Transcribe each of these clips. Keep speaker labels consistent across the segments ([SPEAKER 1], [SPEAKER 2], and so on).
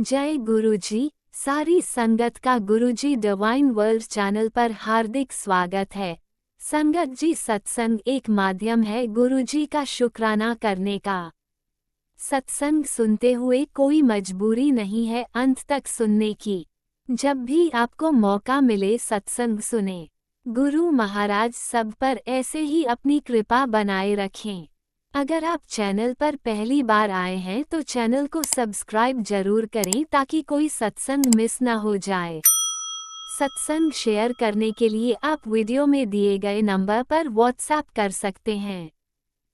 [SPEAKER 1] जय गुरुजी। सारी संगत का गुरुजी डिवाइन वर्ल्ड चैनल पर हार्दिक स्वागत है। संगत जी, सत्संग एक माध्यम है गुरुजी का शुक्राना करने का। सत्संग सुनते हुए कोई मजबूरी नहीं है अंत तक सुनने की। जब भी आपको मौका मिले सत्संग सुने। गुरु महाराज सब पर ऐसे ही अपनी कृपा बनाए रखें। अगर आप चैनल पर पहली बार आए हैं तो चैनल को सब्सक्राइब जरूर करें ताकि कोई सत्संग मिस ना हो जाए। सत्संग शेयर करने के लिए आप वीडियो में दिए गए नंबर पर व्हाट्सएप कर सकते हैं।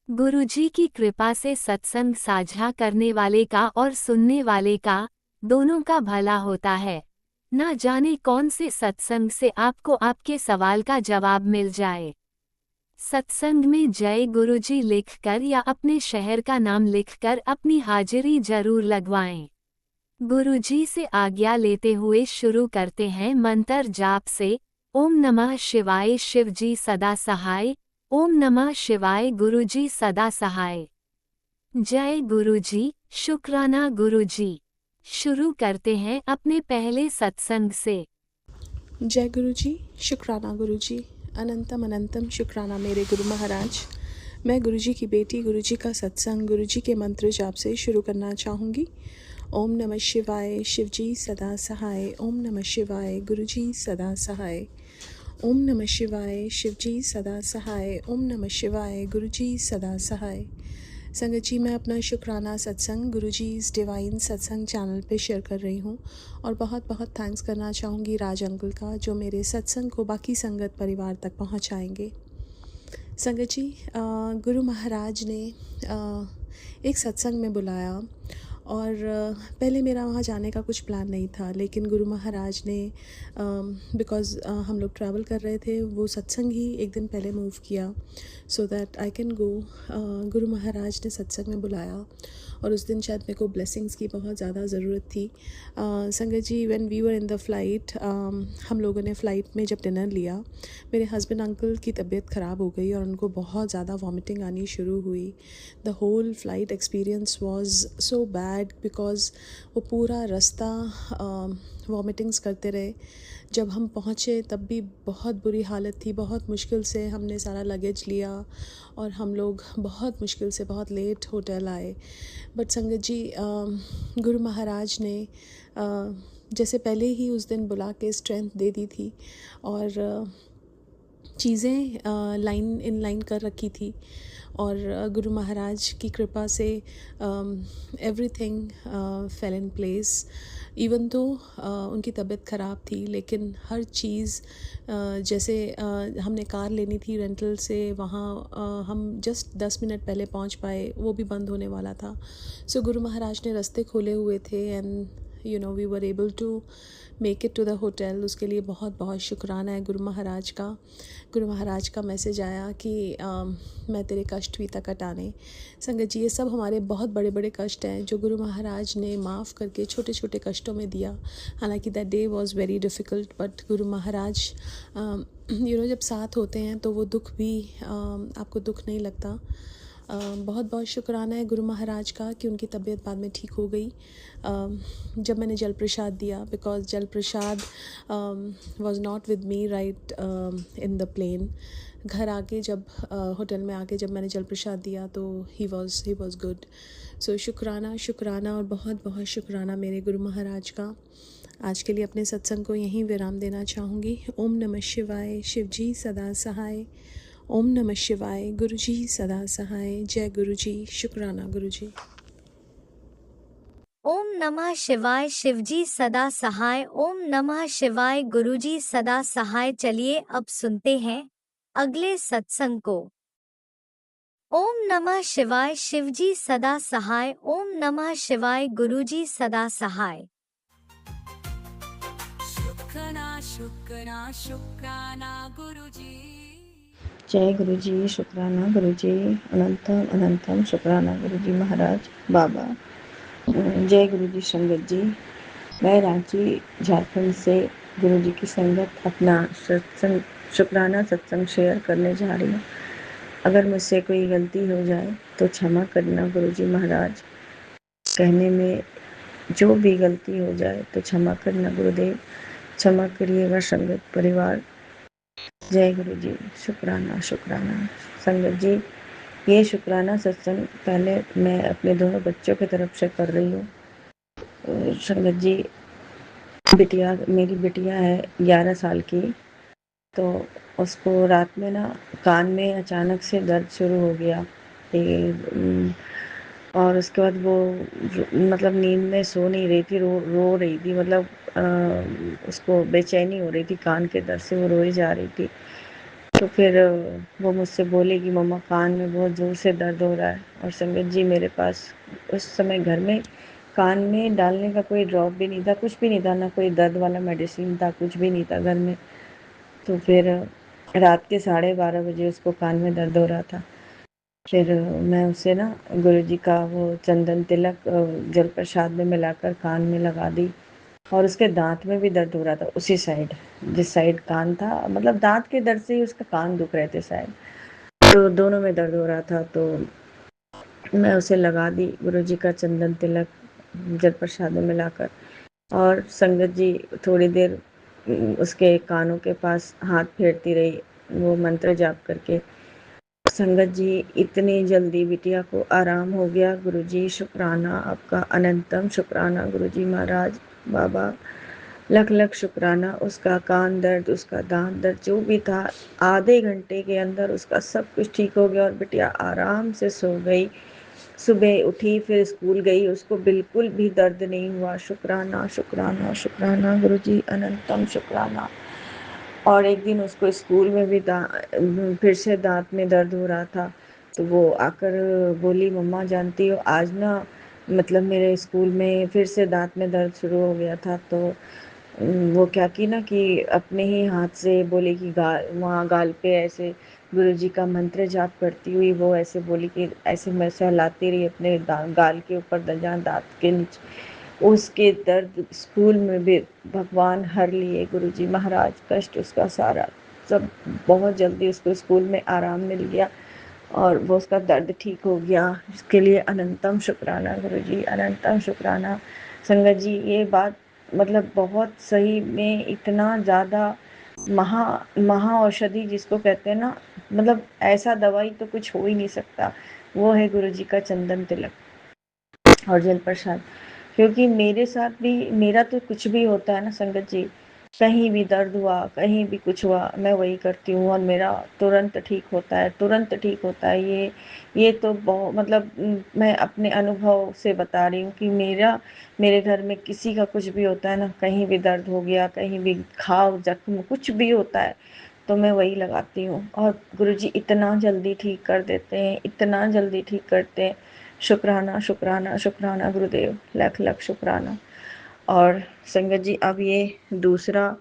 [SPEAKER 1] गुरुजी की कृपा से सत्संग साझा करने वाले का और सुनने वाले का, दोनों का भला होता है। ना जाने कौन से सत्संग से आपको आपके सवाल का जवाब मिल जाए। सत्संग में जय गुरुजी लिखकर या अपने शहर का नाम लिखकर अपनी हाजिरी जरूर लगवाएं। गुरुजी से आज्ञा लेते हुए शुरू करते हैं मंत्र जाप से। ओम नमः शिवाय शिवजी सदा सहाय। ओम नमः शिवाय गुरुजी सदा सहाय। जय गुरुजी, शुक्राना गुरुजी। शुरू करते हैं अपने पहले सत्संग से।
[SPEAKER 2] जय गुरुजी, शुक्राना गुरुजी, अनंतम अनंतम शुक्राना मेरे गुरु महाराज। मैं गुरुजी की बेटी गुरुजी का सत्संग गुरुजी के मंत्र जाप से शुरू करना चाहूँगी। ओम नमः शिवाय शिवजी सदा सहाय। ओम नमः शिवाय गुरुजी सदा सहाय। ओम नमः शिवाय शिवजी सदा सहाय। ओम नमः शिवाय गुरुजी सदा सहाय। संगत जी, मैं अपना शुक्राना सत्संग गुरुजी इस डिवाइन सत्संग चैनल पे शेयर कर रही हूँ और बहुत बहुत थैंक्स करना चाहूँगी राज अंकल का, जो मेरे सत्संग को बाकी संगत परिवार तक पहुँचाएंगे। संगत जी, गुरु महाराज ने एक सत्संग में बुलाया और पहले मेरा वहाँ जाने का कुछ प्लान नहीं था, लेकिन गुरु महाराज ने बिकॉज़ हम लोग ट्रैवल कर रहे थे, वो सत्संग ही एक दिन पहले मूव किया so that I can go. Guru Maharaj ने सत्संग में बुलाया और उस दिन शायद मेरे को ब्लेसिंग्स की बहुत ज़्यादा ज़रूरत थी। Sangat ji, when we were in the flight, हम लोगों ने फ़्लाइट में जब डिनर लिया, मेरे हस्बैंड अंकल की तबीयत ख़राब हो गई और उनको बहुत ज़्यादा वॉमिटिंग आनी शुरू हुई। The whole flight experience was so bad because वो पूरा रास्ता वॉमिटिंग्स करते रहे। जब हम पहुँचे तब भी बहुत बुरी हालत थी। बहुत मुश्किल से हमने सारा लगेज लिया और हम लोग बहुत मुश्किल से बहुत लेट होटल आए। बट संगत जी, गुरु महाराज ने जैसे पहले ही उस दिन बुला के स्ट्रेंथ दे दी थी और चीज़ें लाइन इन लाइन कर रखी थी और गुरु महाराज की कृपा से everything fail in place. Even तो उनकी तबीयत ख़राब थी, लेकिन हर चीज़ जैसे हमने कार लेनी थी रेंटल से, वहाँ हम जस्ट 10 मिनट पहले पहुँच पाए, वो भी बंद होने वाला था। सो गुरु महाराज ने रास्ते खोले हुए थे and we were able to make it to the hotel. उसके लिए बहुत बहुत शुक्राना है गुरु महाराज का। गुरु महाराज का मैसेज आया कि मैं तेरे कष्ट भी तक हटाने। संगत जी, ये सब हमारे बहुत बड़े बड़े कष्ट हैं जो गुरु महाराज ने माफ़ करके छोटे छोटे कष्टों में दिया। हालांकि that day was very difficult, but Guru Maharaj जब साथ होते हैं तो वो दुख भी आपको दुख नहीं लगता। बहुत बहुत शुक्राना है गुरु महाराज का कि उनकी तबीयत बाद में ठीक हो गई। जब मैंने जल प्रसाद दिया, बिकॉज़ जल prasad was not with me right in the plane. घर आके जब होटल में आके जब मैंने जल प्रसाद दिया तो ही वाज गुड। सो शुक्राना शुक्राना और बहुत बहुत शुक्राना मेरे गुरु महाराज का। आज के लिए अपने सत्संग को यहीं विराम देना चाहूँगी। ओम नमः शिवाय शिवजी सदा सहाय। ओम नमः शिवाय गुरुजी सदा सहाय। जय गुरुजी, शुक्राना गुरुजी।
[SPEAKER 3] ओम नमः शिवाय शिवजी सदा सहाय। ओम नमः शिवाय गुरुजी सदा सहाय। चलिए अब सुनते हैं अगले सत्संग को। ओम नमः शिवाय शिवजी सदा सहाय। ओम नमः शिवाय गुरुजी सदा सहाय।
[SPEAKER 4] शुक्राना शुक्राना शुक्राना गुरुजी।
[SPEAKER 5] जय गुरुजी, शुक्राना गुरुजी, अनंतम अनंतम शुक्राना गुरुजी महाराज बाबा। जय गुरुजी संगत जी। मैं रांची झारखंड से गुरुजी की संगत अपना सत्संग शुक्राना सत्संग शेयर करने जा रही हूँ। अगर मुझसे कोई गलती हो जाए तो क्षमा करना गुरुजी महाराज। कहने में जो भी गलती हो जाए तो क्षमा करना गुरुदेव, क्षमा करिएगा संगत परिवार। जय गुरु जी। शुक्राना शुक्राना। संगत जी, ये शुक्राना सत्संग पहले मैं अपने दोनों बच्चों की तरफ से कर रही हूँ। संगत जी, मेरी बिटिया है 11 साल की, तो उसको रात में ना कान में अचानक से दर्द शुरू हो गया। और उसके बाद वो मतलब नींद में सो नहीं रही थी, रो रही थी, मतलब उसको बेचैनी हो रही थी, कान के दर्द से वो रोई जा रही थी। तो फिर वो मुझसे बोली कि मम्मा कान में बहुत ज़ोर से दर्द हो रहा है। और संगत जी, मेरे पास उस समय घर में कान में डालने का कोई ड्रॉप भी नहीं था, कुछ भी नहीं था, ना कोई दर्द वाला मेडिसिन था, कुछ भी नहीं था घर में। तो फिर रात के 12:30 बजे उसको कान में दर्द हो रहा था। फिर मैं उसे ना गुरुजी का वो चंदन तिलक जल प्रसाद में मिलाकर कान में लगा दी। और उसके दांत में भी दर्द हो रहा था, उसी साइड, जिस साइड कान था, मतलब दांत के दर्द से ही उसका कान दुख रहे थे शायद, तो दोनों में दर्द हो रहा था। तो मैं उसे लगा दी गुरुजी का चंदन तिलक जल प्रसाद में मिलाकर। और संगत जी थोड़ी देर उसके कानों के पास हाथ फेरती रही, वो मंत्र जाप करके। संगत जी, इतनी जल्दी बिटिया को आराम हो गया। गुरुजी शुक्राना, आपका अनंतम शुक्राना गुरुजी महाराज बाबा, लख लख शुक्राना। उसका कान दर्द, उसका दांत दर्द जो भी था, आधे घंटे के अंदर उसका सब कुछ ठीक हो गया और बिटिया आराम से सो गई। सुबह उठी, फिर स्कूल गई, उसको बिल्कुल भी दर्द नहीं हुआ। शुक्राना शुक्राना शुक्राना गुरुजी, अनंतम शुक्राना। और एक दिन उसको स्कूल में भी फिर से दांत में दर्द हो रहा था, तो वो आकर बोली, मम्मा जानती हो आज ना, मतलब मेरे स्कूल में फिर से दांत में दर्द शुरू हो गया था। तो वो क्या की ना कि अपने ही हाथ से बोले कि वहाँ गाल पे ऐसे गुरुजी का मंत्र जाप करती हुई वो ऐसे बोली कि ऐसे मैं सहलाती रही अपने गाल के ऊपर, जहाँ दांत के नीचे। उसके दर्द स्कूल में भी भगवान हर लिए गुरुजी महाराज, कष्ट उसका सारा सब, बहुत जल्दी उसको स्कूल में आराम मिल गया और वो उसका दर्द ठीक हो गया। इसके लिए अनंतम शुक्राना गुरुजी, अनंतम शुक्राना। संगत जी, ये बात मतलब बहुत सही में इतना ज़्यादा महा औषधि जिसको कहते हैं ना, मतलब ऐसा दवाई तो कुछ हो ही नहीं सकता, वो है गुरुजी का चंदन तिलक और जल प्रसाद। क्योंकि मेरे साथ भी, मेरा तो कुछ भी होता है ना संगत जी, कहीं भी दर्द हुआ, कहीं भी कुछ हुआ, मैं वही करती हूँ और मेरा तुरंत ठीक होता है, तुरंत ठीक होता है। ये तो बहुत मतलब मैं अपने अनुभव से बता रही हूँ कि मेरे घर में किसी का कुछ भी होता है ना, कहीं भी दर्द हो गया, कहीं भी घाव जख्म कुछ भी होता है, तो मैं वही लगाती हूँ और गुरुजी इतना जल्दी ठीक कर देते हैं, इतना जल्दी ठीक करते हैं। शुक्राना शुक्राना शुक्राना गुरुदेव, लख लख शुक्राना। और संगत जी, अब ये दूसरा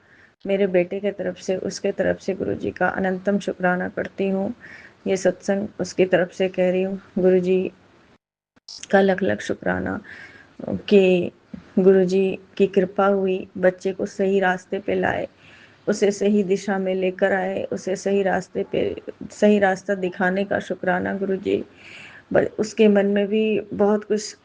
[SPEAKER 5] मेरे बेटे के तरफ से, उसके तरफ से गुरुजी का अनंतम शुक्राना करती हूँ। ये सत्संग उसकी तरफ से कह रही हूँ, गुरुजी का लख लख शुक्राना कि गुरुजी की कृपा हुई, बच्चे को सही रास्ते पे लाए, उसे सही दिशा में लेकर आए, उसे सही रास्ते पे, सही रास्ता दिखाने का शुक्राना गुरुजी। उसके मन में भी बहुत कुछ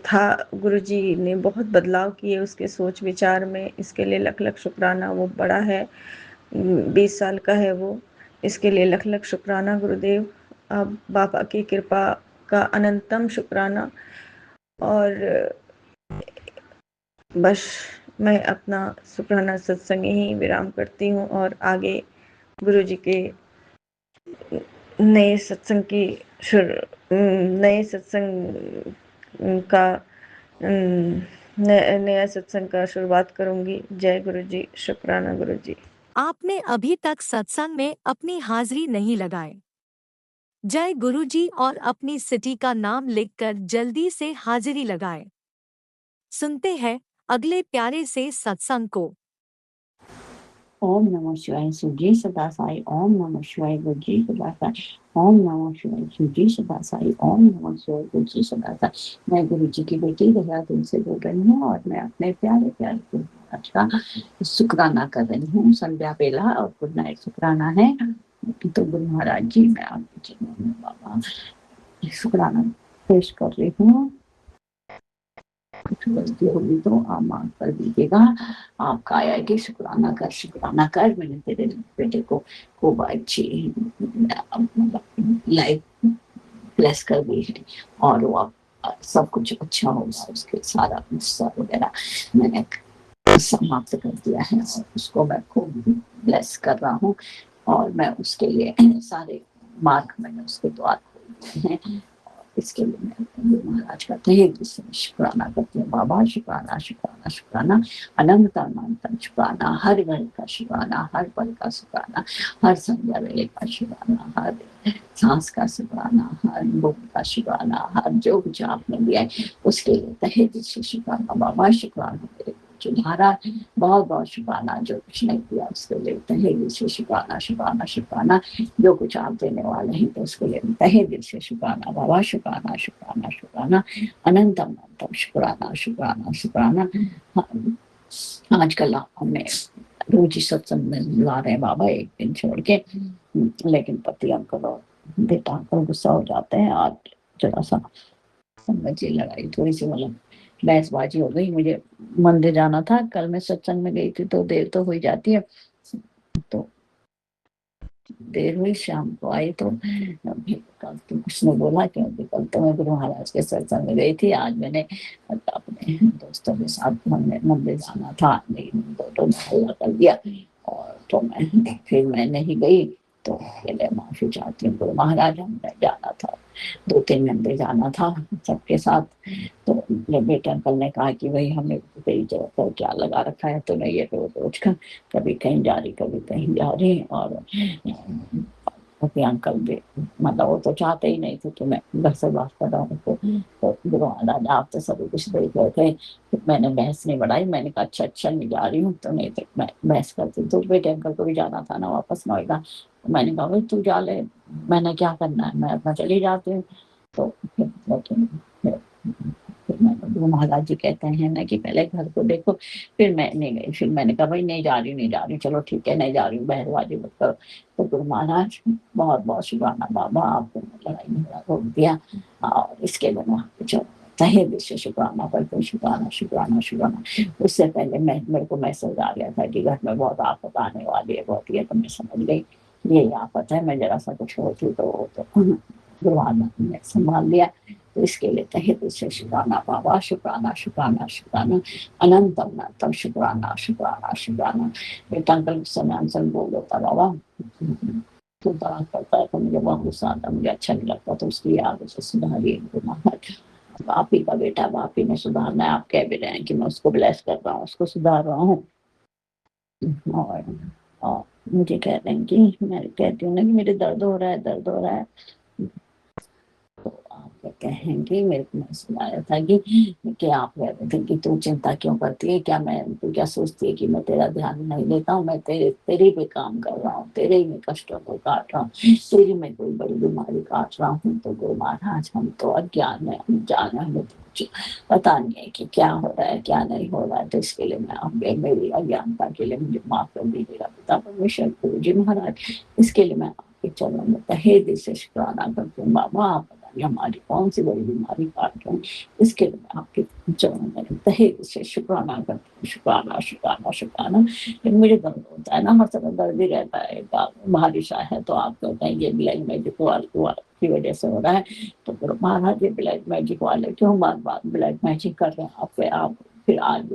[SPEAKER 5] था, गुरुजी ने बहुत बदलाव किए उसके सोच विचार में, इसके लिए लख लख शुक्राना। वो बड़ा है, 20 साल का है वो, इसके लिए लख लख शुक्राना गुरुदेव। अब बाबा की कृपा का अनंतम शुक्राना। और बस मैं अपना शुक्राना सत्संग ही विराम करती हूँ और आगे गुरुजी के नए सत्संग की नए सत्संग का नया सत्संग का शुरुआत करूंगी। जय गुरु जी, शुक्राना गुरु जी।
[SPEAKER 3] आपने अभी तक सत्संग में अपनी हाजिरी नहीं लगाए। जय गुरुजी और अपनी सिटी का नाम लिखकर जल्दी से हाजिरी लगाए। सुनते हैं अगले प्यारे से सत्संग को।
[SPEAKER 6] ओम नमः शिवाय सुजी सदा साई। ओम नमः शिवाय गुरुजी सदा साई। ओम नमः शिवाय सुजी सदा साई। ओम नमः शिवाय गुरुजी सदा साई। मैं गुरुजी की बेटी देहरादून से बोल रही हूँ और मैं अपने प्यारे प्यारे गुरु महाराज का शुक्राना कर रही हूँ। संध्या बेला और गुड नाइट शुक्राना है। तो गुरु महाराज जी, मैं आपके चरणों में बाबा शुक्राना पेश कर रही हूँ। कुछ गलती होगी तो आप माफ कर दीजिएगा। आप काया की शुक्राना कर मैंने तेरे बेटे को खूब अच्छी लाइफ ब्लेस कर दी है और वो अब सब कुछ अच्छा होगा। उसके सारा गुस्सा वगैरह मैंने समाप्त कर दिया है और उसको मैं खूब ब्लेस कर रहा हूँ और मैं उसके लिए सारे मार्ग मैंने उसके द्वार खोल दिए हैं। इसके लिए मैं गुरु महाराज का तहे दिल से शुक्राना करती हूँ। बाबा शुक्राना शुक्राना शुक्राना, अनंत अनंत शुक्राना, हर घड़ी का शुक्राना, हर पल का शुक्राना, हर संध्या वेले का शुक्राना, हर सांस का शुक्राना, हर बूंद का शुक्राना, हर जो कुछ आपने दिया है उसके लिए तहे दिल से शुक्राना। बाबा शुक्राना मेरे तुम्हारा बहुत बहुत शुक्राना। जो कुछ नहीं दिया उसके लिए तहे दिल से शुक्राना शुक्राना शुक्राना। जो कुछ आप देने वाले हैं तो उसके लिए तहे दिल से शुक्राना। बाबा शुक्राना शुक्राना शुक्राना, अनंत अनंतम शुक्राना शुक्राना शुक्राना। आजकल हमें रोज ही सत्संग में ला रहे हैं बाबा, एक दिन छोड़ के, लेकिन पति अंकल और बेटा अंकल गुस्सा हो जाते हैं। आज जरा सा समझिए लड़ाई थोड़ी सी मतलब बहसबाजी हो गई। मुझे मंदिर जाना था, कल मैं सत्संग में गई थी तो देर तो हो ही जाती है, तो देर हुई, शाम को आई तो कल तो उसने बोला क्योंकि कल तो मैं गुरु महाराज के सत्संग में गई थी, आज मैंने अपने दोस्तों के साथ हमने मंदिर जाना था, लेकिन दोनों ने हल्ला कर दिया और तो मैं फिर मैं नहीं गई। तो अकेले माफी चाहती हूँ गुरु महाराज, हमने जाना था 2-3 मंदिर जाना था सबके साथ। तो मेरे बेटे अंकल ने कहा कि भाई हमने तेरी जगह पर क्या लगा रखा है, तो मैं ये रोज रोज का कभी कहीं जा रही कभी कहीं जा रही। और क्योंकि अंकल भी मतलब वो तो चाहते ही नहीं थे कि मैं घर से बात कर रहा हूँ, तो गुरु महाराज आप तो सभी कुछ देख रहे थे। तो मैंने बहस नहीं बढ़ाई, मैंने कहा अच्छा अच्छा नहीं जा रही हूँ, तो नहीं तो मैं बहस करती। तो बेटे अंकल को भी जाना था ना वापस नोएडा, तो मैंने कहा भाई तू जा ले, मैंने क्या करना है, मैं अपना चली जाती हूँ। तो फिर गुरु महाराज जी कहते हैं ना कि पहले घर को देखो, फिर मैं नहीं गई। फिर मैंने कहा भाई नहीं जा रही, चलो ठीक है नहीं जा रही हूँ, बहसबाजी मत करो। तो गुरु महाराज बहुत बहुत शुक्राना बाबा, आपको लड़ाई झगड़ा रोक दिया और इसके लिए मैं आपको चलो तहे दिल से शुक्राना करते, शुक्राना शुक्राना शुक्राना। उससे पहले मेरे को मैसेज आ गया था कि घर में बहुत आफत आने वाली है, बहुत ही है, तो मैं समझ गई ये आफत है। मैं जरा सा कुछ होती तो गुरु महाराज ने संभाल लिया। तो इसके लिए तहे दिल से शुक्राना बाबा, शुक्राना शुक्राना शुक्राना, अनंत अनंतम शुक्राना शुक्राना शुक्राना। बेटा अंकल समय आंसर बोल देता बाबा तो तलाक करता है तो मुझे बहुत गुस्सा आता, मुझे अच्छा नहीं लगता, तो उसकी आगे से सुधारिए गुरु महाराज। आप ही का बेटा, आप ही ने सुधारना है। आप कह भी रहे हैं कि मैं उसको ब्लेस कर रहा हूँ, उसको सुधार रहा हूँ। और मुझे कह रहे हैं कि मैं कहती हूँ ना कि मेरे दर्द हो रहा है। तो आप कहते हैं कि मेरे को मैसेज आया था कि आप कह रहे थे कि तू चिंता क्यों करती है, तू क्या सोचती है कि मैं तेरा ध्यान नहीं लेता हूँ। मैं तेरे पे काम कर रहा हूँ, तेरे ही में कष्टों को काट रहा हूँ, तेरी में कोई बड़ी बीमारी काट रहा हूँ। तो गुरु महाराज हम तो अज्ञान है, अनजान है, हमें तो कुछ पता नहीं है कि क्या हो रहा है क्या नहीं हो रहा है। तो इसके लिए मैं मेरी अज्ञानता के लिए मुझे माफ कर दीजिएगा पिता परमेश्वर गुरु जी महाराज। इसके लिए मैं आपके चरणों में तहे दिल से शुक्राना करती हूँ बाबा। आप हमारी कौन सी बड़ी बीमारी काट रहे हैं, इसके लिए मैं आपके चरणों में तहे दिल से शुक्राना करती हूँ। शुक्राना शुक्राना शुक्राना। लेकिन मुझे दर्द होता है ना, हर समय दर्द ही रहता है। बारिश है तो आप कहते हैं ये ब्लैक मैजिक की वजह से हो रहा है। तो गुरु महाराज ये ब्लैक मैजिक वाले क्यों बार बार ब्लैक मैजिक कर रहे हैं आप फिर आज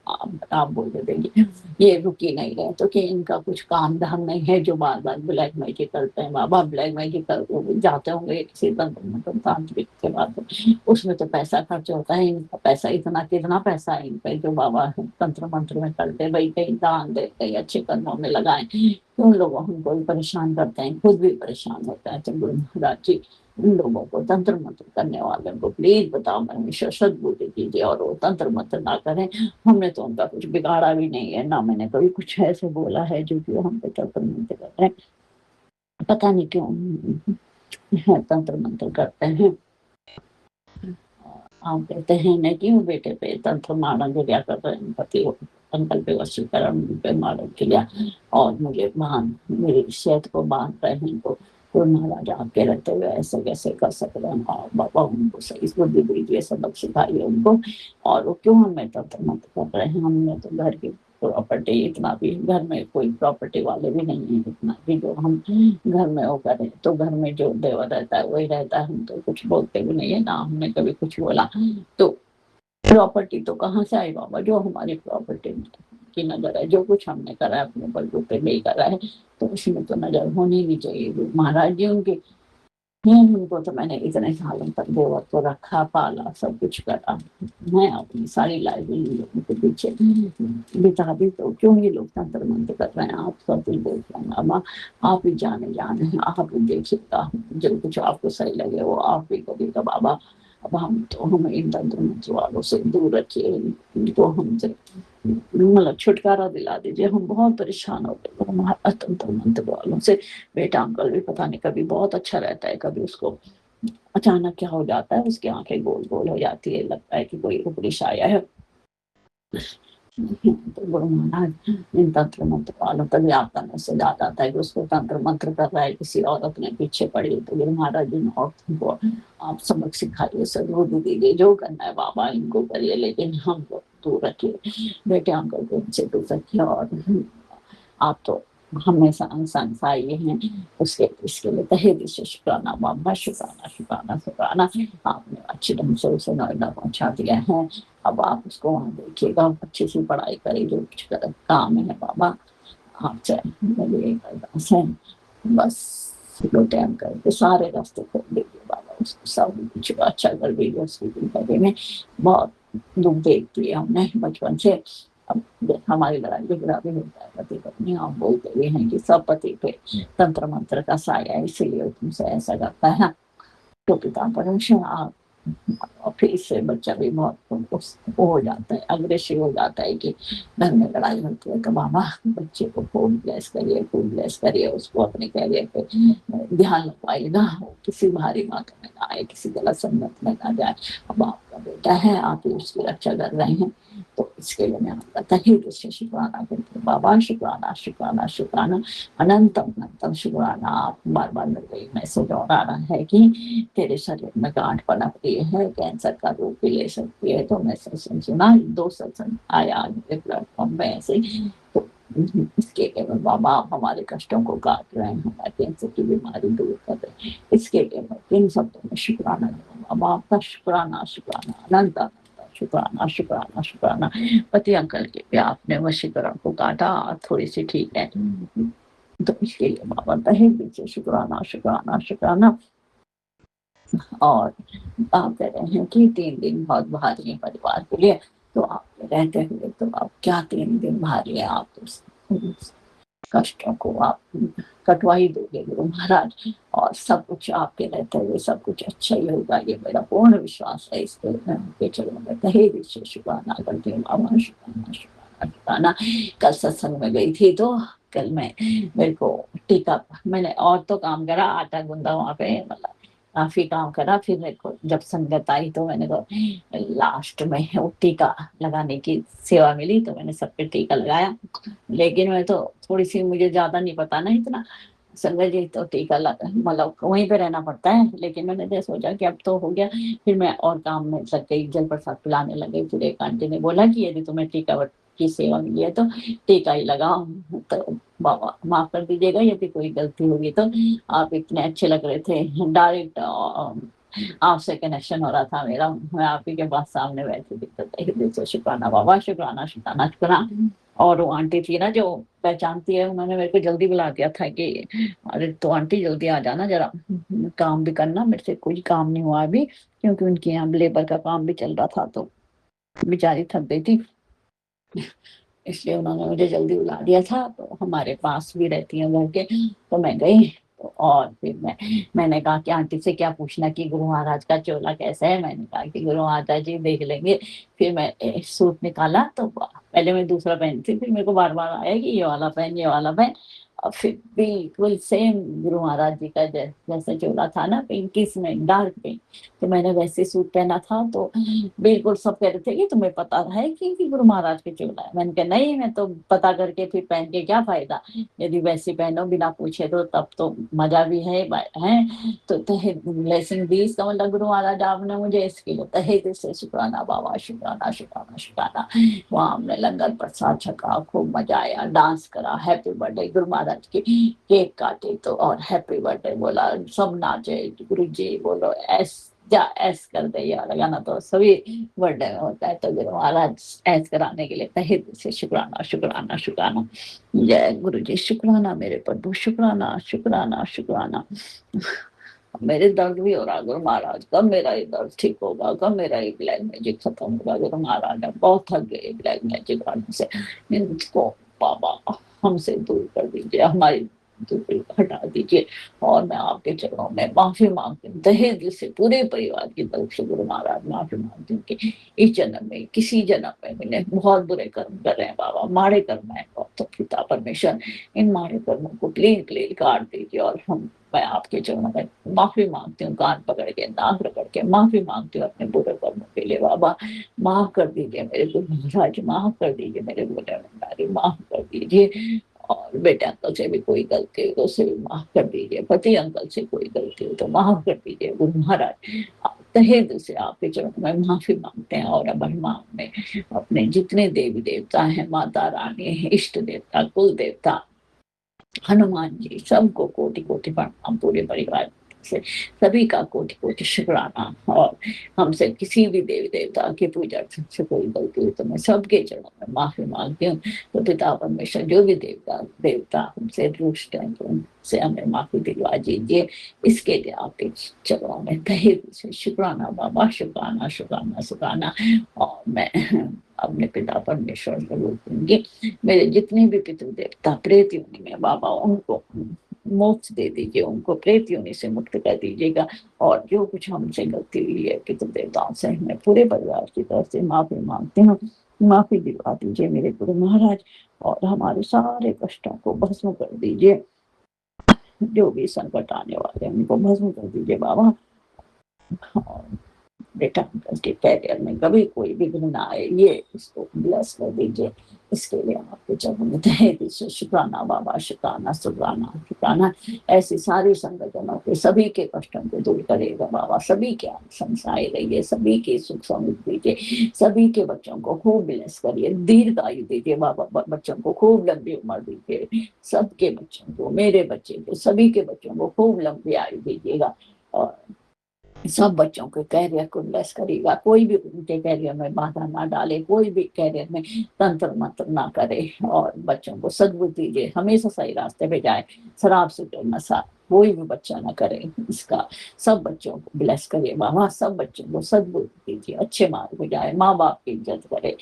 [SPEAKER 6] आप बोल देंगे ये रुक ही नहीं रहे, तो कि इनका कुछ काम धाम नहीं है जो बार बार ब्लैक मैजिक करते हैं। बाबा ब्लैक मैजिक कर जाते होंगे किसी तांत्रिक के बाद, उसमें तो पैसा खर्च होता है। इनका पैसा कितना पैसा है इन पे जो बाबा तंत्र मंत्र में करते, भाई कहीं दान दे, कहीं अच्छे कर्मों में लगाए, तो उन लोगों हमको भी परेशान करते हैं, खुद भी परेशान होता है। तो गुरु महाराज जी उन लोगों को तंत्र मंत्र करने वाले को प्लीज बताओ परमेश्वर सद्बुद्धि कीजिए और वो तंत्र मंत्र ना करें। हमने तो उनका कुछ बिगाड़ा भी नहीं है, ना मैंने कभी कुछ ऐसे बोला है जो कि हम पे तंत्र मंत्र कर रहे हैं। पता नहीं क्यों तंत्र मंत्र करते हैं। आप कहते हैं ना कि वो बेटे पे तंत्र मारना गिरिया कर रहे हैं, पति अंकल पे वशीकरण पे मारन किया और मुझे मेरी सेहत को बांध रहे हैं। तो तो महाराज आपके रहते हुए ऐसे कैसे कर सकते हैं, और बाबा उनको सही बुद्धि दीजिए, सबक सिखाइए उनको। और वो क्यों हमें तंत्र मंत्र कर रहे हैं, हमने तो घर की प्रॉपर्टी, इतना भी घर में कोई प्रॉपर्टी वाले भी नहीं है, इतना भी जो हम घर में वो करें, तो घर में जो देवर रहता है वही रहता है, हम तो कुछ बोलते भी नहीं है ना, हमने कभी कुछ बोला। तो प्रॉपर्टी तो कहाँ से आई बाबा, जो हमारी प्रॉपर्टी की नजर है, जो कुछ हमने करा है अपने बलबूते नहीं करा है, तो उसमें तो नजर होनी नहीं चाहिए। जो महाराज जी उनके उनको तो मैंने इतने सालों तक देवर को रखा, पाला, सब कुछ करा, मैं अपनी सारी लाइफ उनके पीछे बिता दी, तो क्यों ये लोग तंत्र मंत्र कर रहे हैं। आप सब कुछ देख रहे हैं अम्मा, आप ही जाने हैं, आप ही देखिएगा, जो कुछ आपको सही लगे वो आप ही करिएगा बाबा। अब हमें इन तंत्र मंत्र वालों से दूर रखिए, इनको हमसे मतलब छुटकारा दिला दीजिए, हम बहुत परेशान हो गए हमारा तंत्र मंत्र वालों से। बेटा अंकल भी पता नहीं, कभी बहुत अच्छा रहता है, कभी उसको अचानक क्या हो जाता है, उसकी आंखें गोल गोल हो जाती है, लगता है कि कोई ऊपरी आया है। तो गुरु महाराज इन तंत्र मंत्र वालों तक याद करने से याद आता है कि उसको तंत्र मंत्र कर रहा है, किसी औरत ने पीछे पड़ी, तो गुरु महाराज इन औरतों को आप सबक सिखाइए, सद्बुद्धि दीजिए, जो करना है बाबा इनको करिए, लेकिन हमको दूर रखिए, बेटे अंकल को इनसे दूर रखिए। और आप तो हमेशा इंसान ये हैं, उसके इसके लिए तहे दिल से शुक्राना बाबा, शुक्राना शुक्राना शुक्राना। आपने अच्छे ढंग से उसे नोएडा पहुंचा दिया है, अब आप उसको वहाँ देखिएगा, अच्छी सी पढ़ाई करिए, जो कुछ काम है बाबा आपसे मेरी एक अरदास है, बस बेटे अंकल के सारे रास्ते खोल दीजिए बाबा, उसको सब कुछ अच्छा कर दीजिए। उसकी जिंदगी में बहुत दुख देखती है हमने बचपन से, अब हमारी लड़ाई झगड़ा भी होता है पति पत्नी, आप बोलते भी हैं कि सब पति पे तंत्र मंत्र का साया है, इसीलिए तुमसे ऐसा करता है। तो पिता परमेश्वर आप, और फिर इससे बच्चा भी बहुत वो हो जाता है, अग्रेसिव हो जाता है कि घर में लड़ाई होती है, तो बाबा बच्चे को खूब ब्लेस करिए, खूब ब्लेस करिए, उसको अपने कैरियर पे ध्यान रखवाइएगा, किसी भारी बात में ना आए, किसी गलत संगत में ना जाए। अब आपका बेटा है, आप ही उसकी रक्षा कर रहे हैं, तो इसके लिए मैं आपका तहे दिल से शुक्राना करती हूँ बाबा, शुक्राना शुक्राना शुक्राना, अनंतम अनंतम शुक्राना। आप बार बार मेरे को मैसेज और आ रहा है कि तेरे शरीर में गांठ पनप रही है, कैंसर का रूप भी ले सकती है, तो मैं सत्संग सुना, 2 सत्संग आया आज मेरे प्लेटफॉर्म में ऐसे, तो इसके लिए बाबा आप हमारे कष्टों को काट रहे हैं, हमारे कैंसर की बीमारी दूर कर रहे हैं, इसके लिए मैं इन शब्दों में शुक्राना बाबा, आपका शुक्राना शुक्राना अनंत शुक्राना शुक्राना शुक्राना। पति अंकल के भी आपने वशीकरण को काटा, थोड़ी सी ठीक है, तो इसके लिए बाबा तहे दिल से शुक्राना शुक्राना शुक्राना। और आप कह रहे हैं कि 3 दिन बहुत भारी है परिवार के लिए, तो आप रहते हुए तो आप क्या 3 दिन भारी है, आप तो कष्टों को आप कटवा ही दोगे गुरु महाराज, और सब कुछ आपके रहते हुए सब कुछ अच्छा ही होगा, ये मेरा पूर्ण विश्वास है। इसके चलो मैं तहे दिल से शुक्राना करती हूँ बाबा, शुक्राना शुक्राना शुक्राना। कल सत्संग में गई थी, तो कल मैं मेरे को टीका, मैंने और तो काम करा, आटा गूंदा वहां पे, मतलब काफी काम करा, फिर मेरे को जब संगत आई तो मैंने को लास्ट में वो टीका लगाने की सेवा मिली, तो मैंने सब पे टीका लगाया, लेकिन मैं तो थोड़ी सी, मुझे ज्यादा नहीं पता ना इतना, संगत जी तो टीका लगा, मतलब वहीं पे रहना पड़ता है, लेकिन मैंने जैसे सोचा कि अब तो हो गया, फिर मैं और काम में लग गई, जल प्रसाद पिलाने लगे, फिर एक आंटी ने बोला कि यदि तुम्हें टीका की सेवा मिली है तो टीका ही लगाओ, तो बाबा माफ कर दीजिएगा यदि कोई गलती होगी, तो आप इतने अच्छे लग रहे थे, डायरेक्ट आपसे कनेक्शन हो रहा था मेरा, मैं आप ही के पास सामने बैठी थी, तो तहे दिल से शुक्राना बाबा, शुक्राना शुक्राना शुक्राना। और वो आंटी थी ना जो पहचानती है, उन्होंने मेरे को जल्दी बुला दिया था कि अरे तो आंटी जल्दी आ जाना, जरा काम भी करना, मेरे से कोई काम नहीं हुआ अभी, क्योंकि उनके यहाँ लेबर का काम भी चल रहा था, तो बेचारी थक गई थी, इसलिए उन्होंने मुझे जल्दी बुला दिया था, तो हमारे पास भी रहती है घर के, तो मैं गई, तो और फिर मैंने कहा कि आंटी से क्या पूछना कि गुरु महाराज का चोला कैसा है, मैंने कहा कि गुरु महाराज जी देख लेंगे, फिर मैं सूट निकाला, तो पहले मैं दूसरा पहनती, फिर मेरे को बार बार आया कि ये वाला पहन, ये वाला पहन, और फिर बिल्कुल सेम गुरु महाराज जी का जैसा चोला था ना, पिंकिश में डार्क पिंक, तो मैंने वैसे सूट पहना था। तो बिल्कुल सब कह रहे थे कि तुम्हें पता है कि गुरु महाराज के चोला है। मैंने कहा नहीं, मैं तो पता करके फिर पहन के क्या फायदा, यदि वैसे पहनो बिना पूछे तो तब तो मजा भी है। तो तहे ब्लेसिंग दी, इसका मतलब गुरु महाराज आपने मुझे इसके लिए तहे दिल से शुक्राना बाबा, शुक्राना शुक्राना शुक्राना। वहाँ हमने लंगर प्रसाद छका, खूब मजा आया, डांस करा, हैप्पी बर्थडे गुरु महाराज की केक काटे तो और हैप्पी बर्थडे बोला, सब नाचे, गुरु जी बोलो एस जा ऐस कर दे, या लगाना तो सभी बर्थडे में होता है। तो गुरु महाराज ऐस कराने के लिए तहे दिल से शुक्राना शुक्राना शुक्राना। जय गुरु जी, शुक्राना मेरे प्रभु, शुक्राना शुक्राना शुक्राना। मेरे दर्द भी हो रहा गुरु महाराज, कब मेरा ये दर्द ठीक होगा, कब मेरा ये ब्लैक मैजिक खत्म होगा। गुरु महाराज बहुत थक गए ब्लैक मैजिक करने से, इनको बाबा हमसे दूर कर दीजिए, हमारी दूरी हटा दीजिए। और मैं आपके चरणों में माफी मांगती हूँ तहे दिल से, पूरे परिवार की तरफ से गुरु महाराज माफी मांगती हूँ कि इस जन्म में, किसी जन्म में मैंने बहुत बुरे कर्म कर रहे हैं बाबा, माड़े कर्म है। तो पिता परमेश्वर इन माड़े कर्मों को प्लीज प्लीज काट दीजिए। और मैं आपके चरणों में माफी मांगती हूँ, कान पकड़ के, नाक रगड़ के माफी मांगती हूँ अपने बुरे कर्मों के लिए। बाबा माफ कर दीजिए मेरे गुरु महाराज, माफ कर दीजिए मेरे गुरु, माफ कर दीजिए। और बेटे अंकल से भी कोई गलती हो तो उसे भी माफ कर दीजिए, पति अंकल से कोई गलती हो तो माफ कर दीजिए गुरु महाराज। तहे दिल से आपके चरणों में माफी मांगते हैं। और अब हम में अपने जितने देवी देवता हैं, माता रानी, इष्ट देवता, कुल देवता, हनुमान जी, सबको कोटि कोटि प्रणाम, पूरे परिवार से सभी का कोटि कोटि शुक्राना। और हमसे किसी भी देवी देवता की पूजा से कोई गलती हुई तो मैं सबके चरणों में माफी मांगती हूँ। तो पिता परमेश्वर जो भी देवता हमसे रुष्ट हैं तो उनसे हमें माफी दिलवा दीजिए। इसके लिए आपके चरणों में तहे दिल से शुक्राना बाबा, शुक्राना शुक्राना शुक्राना। और मैं अपने पिता परमेश्वर से बोलूंगी, मेरे जितने भी पितृ देवता प्रेत योनि में बाबा, उनको मोक्ष दे दीजिए, उनको प्रेत योनि से मुक्त कर दीजिएगा। और जो कुछ हमसे गलती हुई है पितृ देवताओं से, मैं पूरे परिवार की तरफ से माफी मांगती हूँ, माफी दिलवा दीजिए मेरे गुरु महाराज। और हमारे सारे कष्टों को भस्म कर दीजिए, जो भी संकट आने वाले हैं उनको भस्म कर दीजिए बाबा। और बेटा अंकल के कैरियर में कभी कोई विघ्न ना आए, ये इसको ब्लेस कर दीजिए। इसके लिए आपके चरणों में तहे दिल से शुक्राना बाबा, शुक्राना शुक्राना शुक्राना। ऐसी सारी संगठनों के सभी के कष्टों को दूर करेगा बाबा, सभी के संसाए रहिए, सभी के सुख समृद्धि दीजिए, सभी के बच्चों को खूब ब्लेस करिए, दीर्घ आयु दीजिए बाबा, बच्चों को खूब लंबी उम्र दीजिए, सबके बच्चों को, मेरे बच्चे को, सभी के बच्चों को खूब लंबी आयु दीजिएगा। और सब बच्चों के कैरियर को ब्लेस करेगा, कोई भी उनके कैरियर में बाधा ना डाले, कोई भी कैरियर में तंत्र मंत्र ना करे। और बच्चों को सद्बुद्धि दीजिए, हमेशा सही रास्ते पे जाए, शराब से नशा कोई भी बच्चा ना करे। इसका सब बच्चों को ब्लेस करिए बाबा, सब बच्चों को सद्बुद्धि दीजिए, अच्छे मार्ग पे जाए, माँ बाप की इज्जत करे।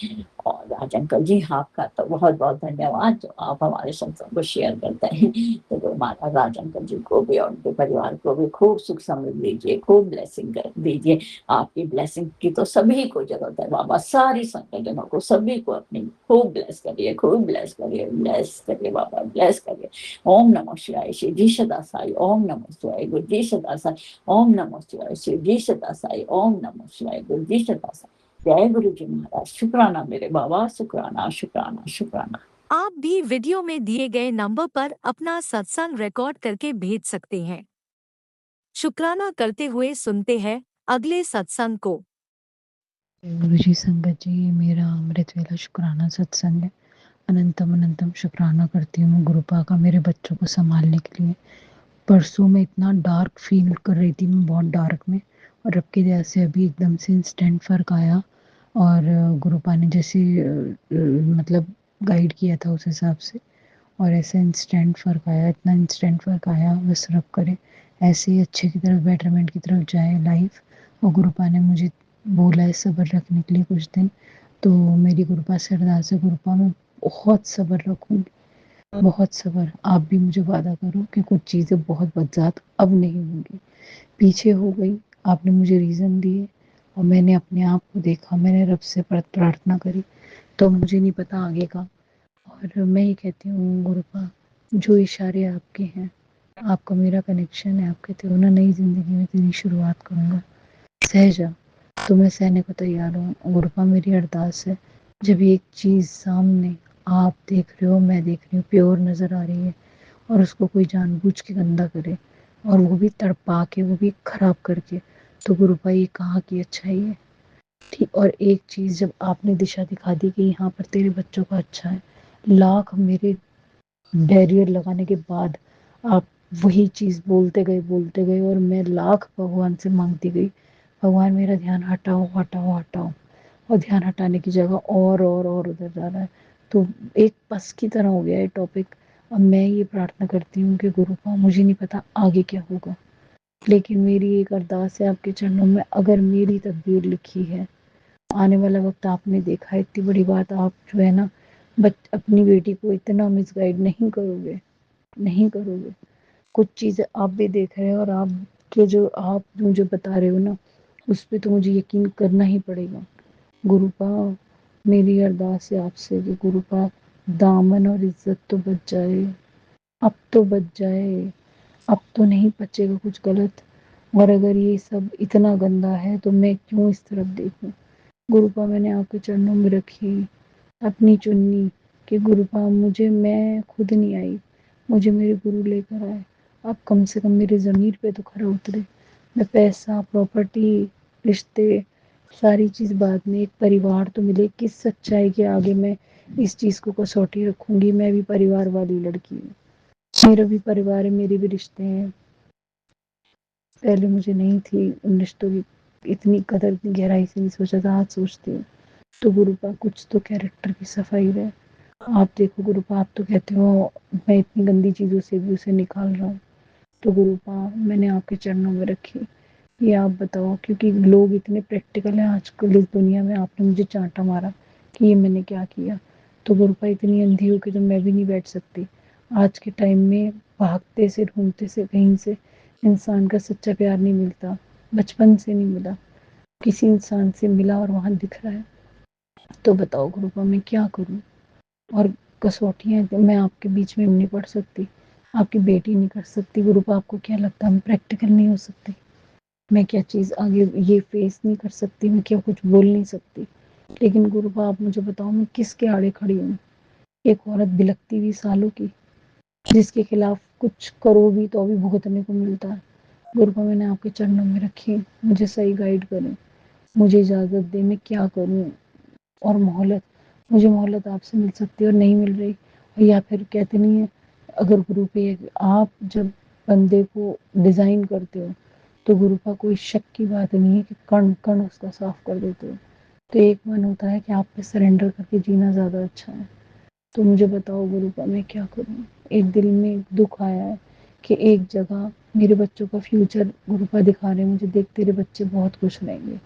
[SPEAKER 6] और राज अंकल जी आपका तो बहुत बहुत धन्यवाद जो आप हमारे संतों को शेयर करते हैं। तो हमारा राज अंकल जी को भी और उनके परिवार को भी खूब सुख समृद्धि दीजिए, खूब ब्लेसिंग कर दीजिए। आपकी ब्लेसिंग की तो सभी को जरूरत है बाबा, सारी संगठनों को, सभी को अपनी खूब ब्लेस करिए, खूब ब्लेस करिए, ब्लेस करिए बाबा, ब्लेस करिए। ओम नमः शिवाय, श्री जी सदा साई। ओम नमः शिवाय, गुरु जी सदा साई। ओम नमः शिवाय, श्री जी सदा साई। ओम नमः शिवाय, गुरु जी सदा साई। जय गुरु जी महाराज। शुक्राना मेरे बाबा, शुक्राना शुक्राना शुक्राना।
[SPEAKER 7] आप भी वीडियो में दिए गए नंबर पर अपना सत्संग रिकॉर्ड करके भेज सकते हैं। शुक्राना करते हुए सुनते हैं अगले सत्संग को।
[SPEAKER 8] गुरु जी संगत जी, ये मेरा अमृत वेला शुक्राना सत्संग है। अनंतम अनंतम शुक्राना करती हूँ गुरुपा का मेरे बच्चों को संभालने के लिए। परसों में इतना डार्क फील कर रही थी मैं, बहुत डार्क में, और रब की दया से अभी एकदम से इंस्टेंट फ़र्क आया। और गुरुपा ने जैसे मतलब गाइड किया था उस हिसाब से, और ऐसे इंस्टेंट फ़र्क आया, इतना इंस्टेंट फ़र्क आया। बस रब करे ऐसे ही अच्छे की तरफ, बेटरमेंट की तरफ जाए लाइफ। और गुरुपा ने मुझे बोला है सब्र रखने के लिए कुछ दिन, तो मेरी गुरुपा से अरदास है, गुरुपा मैं बहुत सब्र रखूँगी, बहुत सब्र। आप भी मुझे वादा करो कि कुछ चीज़ें बहुत बदजात अब नहीं होंगी, पीछे हो गई, आपने मुझे रीज़न दिए और मैंने अपने आप को देखा, मैंने रब से प्रार्थना करी, तो मुझे नहीं पता आगे का। और मैं ये कहती हूँ गुरुपा, जो इशारे आपके हैं, आपका मेरा कनेक्शन है, आप कहते हो ना नई ज़िंदगी में तेरी शुरुआत करूँगा, सह जा, तो मैं सहने को तैयार हूँ। गुरुपा मेरी अरदास है, जब एक चीज़ सामने आप देख रहे हो, मैं देख रही हूँ, प्योर नज़र आ रही है और उसको कोई जानबूझ के गंदा करे और वो भी तड़पा के, वो भी खराब करके, तो गुरुपा ये कहाँ की अच्छाई है। ठीक, और एक चीज़ जब आपने दिशा दिखा दी कि यहाँ पर तेरे बच्चों का अच्छा है, लाख मेरे बैरियर लगाने के बाद आप वही चीज़ बोलते गए और मैं लाख भगवान से मांगती गई, भगवान मेरा ध्यान हटाओ हटाओ हटाओ, और ध्यान हटाने की जगह और उधर जा रहा है। तो एक बस की तरह हो गया है टॉपिक। अब मैं ये प्रार्थना करती हूँ कि गुरुपा, मुझे नहीं पता आगे क्या होगा, लेकिन मेरी एक अरदास है आपके चरणों में, अगर मेरी तकदीर लिखी है, आने वाला वक्त आपने देखा है, इतनी बड़ी बात आप जो है ना अपनी बेटी को इतना मिसगाइड नहीं करोगे, नहीं करोगे। कुछ चीज़ें आप भी देख रहे हैं और आप मुझे बता रहे हो ना, उस पर तो मुझे यकीन करना ही पड़ेगा। गुरुपा, मेरी अरदास है आपसे कि गुरुपा, दामन और इज्जत तो बच जाए, अब तो बच जाए, अब तो नहीं बचेगा कुछ गलत। और अगर ये सब इतना गंदा है तो मैं क्यों इस तरफ देखूं। गुरुपा, मैंने आपके चरणों में रखी अपनी चुन्नी कि गुरुपा, मुझे, मैं खुद नहीं आई, मुझे मेरे गुरु लेकर आए। आप कम से कम मेरे ज़मीर पे तो खरा उतरे। मैं पैसा, प्रॉपर्टी, रिश्ते, सारी चीज़ बाद में, एक परिवार तो मिले। किस सच्चाई के आगे मैं इस चीज़ को कसौटी रखूंगी। मैं भी परिवार वाली लड़की हूँ, मेरा भी परिवार है, मेरे भी रिश्ते हैं। पहले मुझे नहीं थी उन रिश्तों की इतनी कदर, इतनी गहराई से नहीं सोचा था, आज सोचती हूँ। तो गुरुपा, कुछ तो कैरेक्टर की सफाई रहे। आप देखो गुरुपा, आप तो कहते हो मैं इतनी गंदी चीज़ों से भी उसे निकाल रहा हूँ। तो गुरुपा, मैंने आपके चरणों में रखी, ये आप बताओ, क्योंकि लोग इतने प्रैक्टिकल हैं आजकल इस दुनिया में। आपने मुझे चांटा मारा कि ये मैंने क्या किया, तो गुरुपा इतनी अंधी हो कि तो मैं भी नहीं बैठ सकती। आज के टाइम में भागते से, ढूंढते से, कहीं से इंसान का सच्चा प्यार नहीं मिलता, बचपन से नहीं मिला, किसी इंसान से मिला और वहाँ दिख रहा है। तो बताओ गुरुपा, मैं क्या करूँ। और कसौटियाँ मैं आपके बीच में नहीं पढ़ सकती, आपकी बेटी नहीं कर सकती। गुरुपा, आपको क्या लगता है मैं प्रैक्टिकल नहीं हो सकती? मैं क्या चीज़ आगे ये फेस नहीं कर सकती? मैं क्या कुछ बोल नहीं सकती? लेकिन गुरुपा, आप मुझे बताओ मैं किसके आड़े खड़ी हूँ? एक औरत बिलखती हुई सालों की, जिसके खिलाफ कुछ करो भी तो भी भुगतने को मिलता है। गुरुपा, मैंने आपके चरणों में रखी, मुझे सही गाइड करें, मुझे इजाज़त दें, मैं क्या करूँ। और मोहलत, मुझे मोहलत आपसे मिल सकती है और नहीं मिल रही। या फिर कहते नहीं है, अगर गुरु पे आप जब बंदे को डिज़ाइन करते हो तो गुरु का कोई शक की बात नहीं है कि कण कण उसका साफ कर देते हो। तो एक मन होता है कि आप पे सरेंडर करके जीना ज़्यादा अच्छा है। तो मुझे बताओ गुरुपा, मैं क्या करूँ। एक दिल में दुख आया है कि एक जगह मेरे बच्चों का फ्यूचर गुरुपा दिखा रहे हैं मुझे, देख तेरे बच्चे बहुत खुश रहेंगे।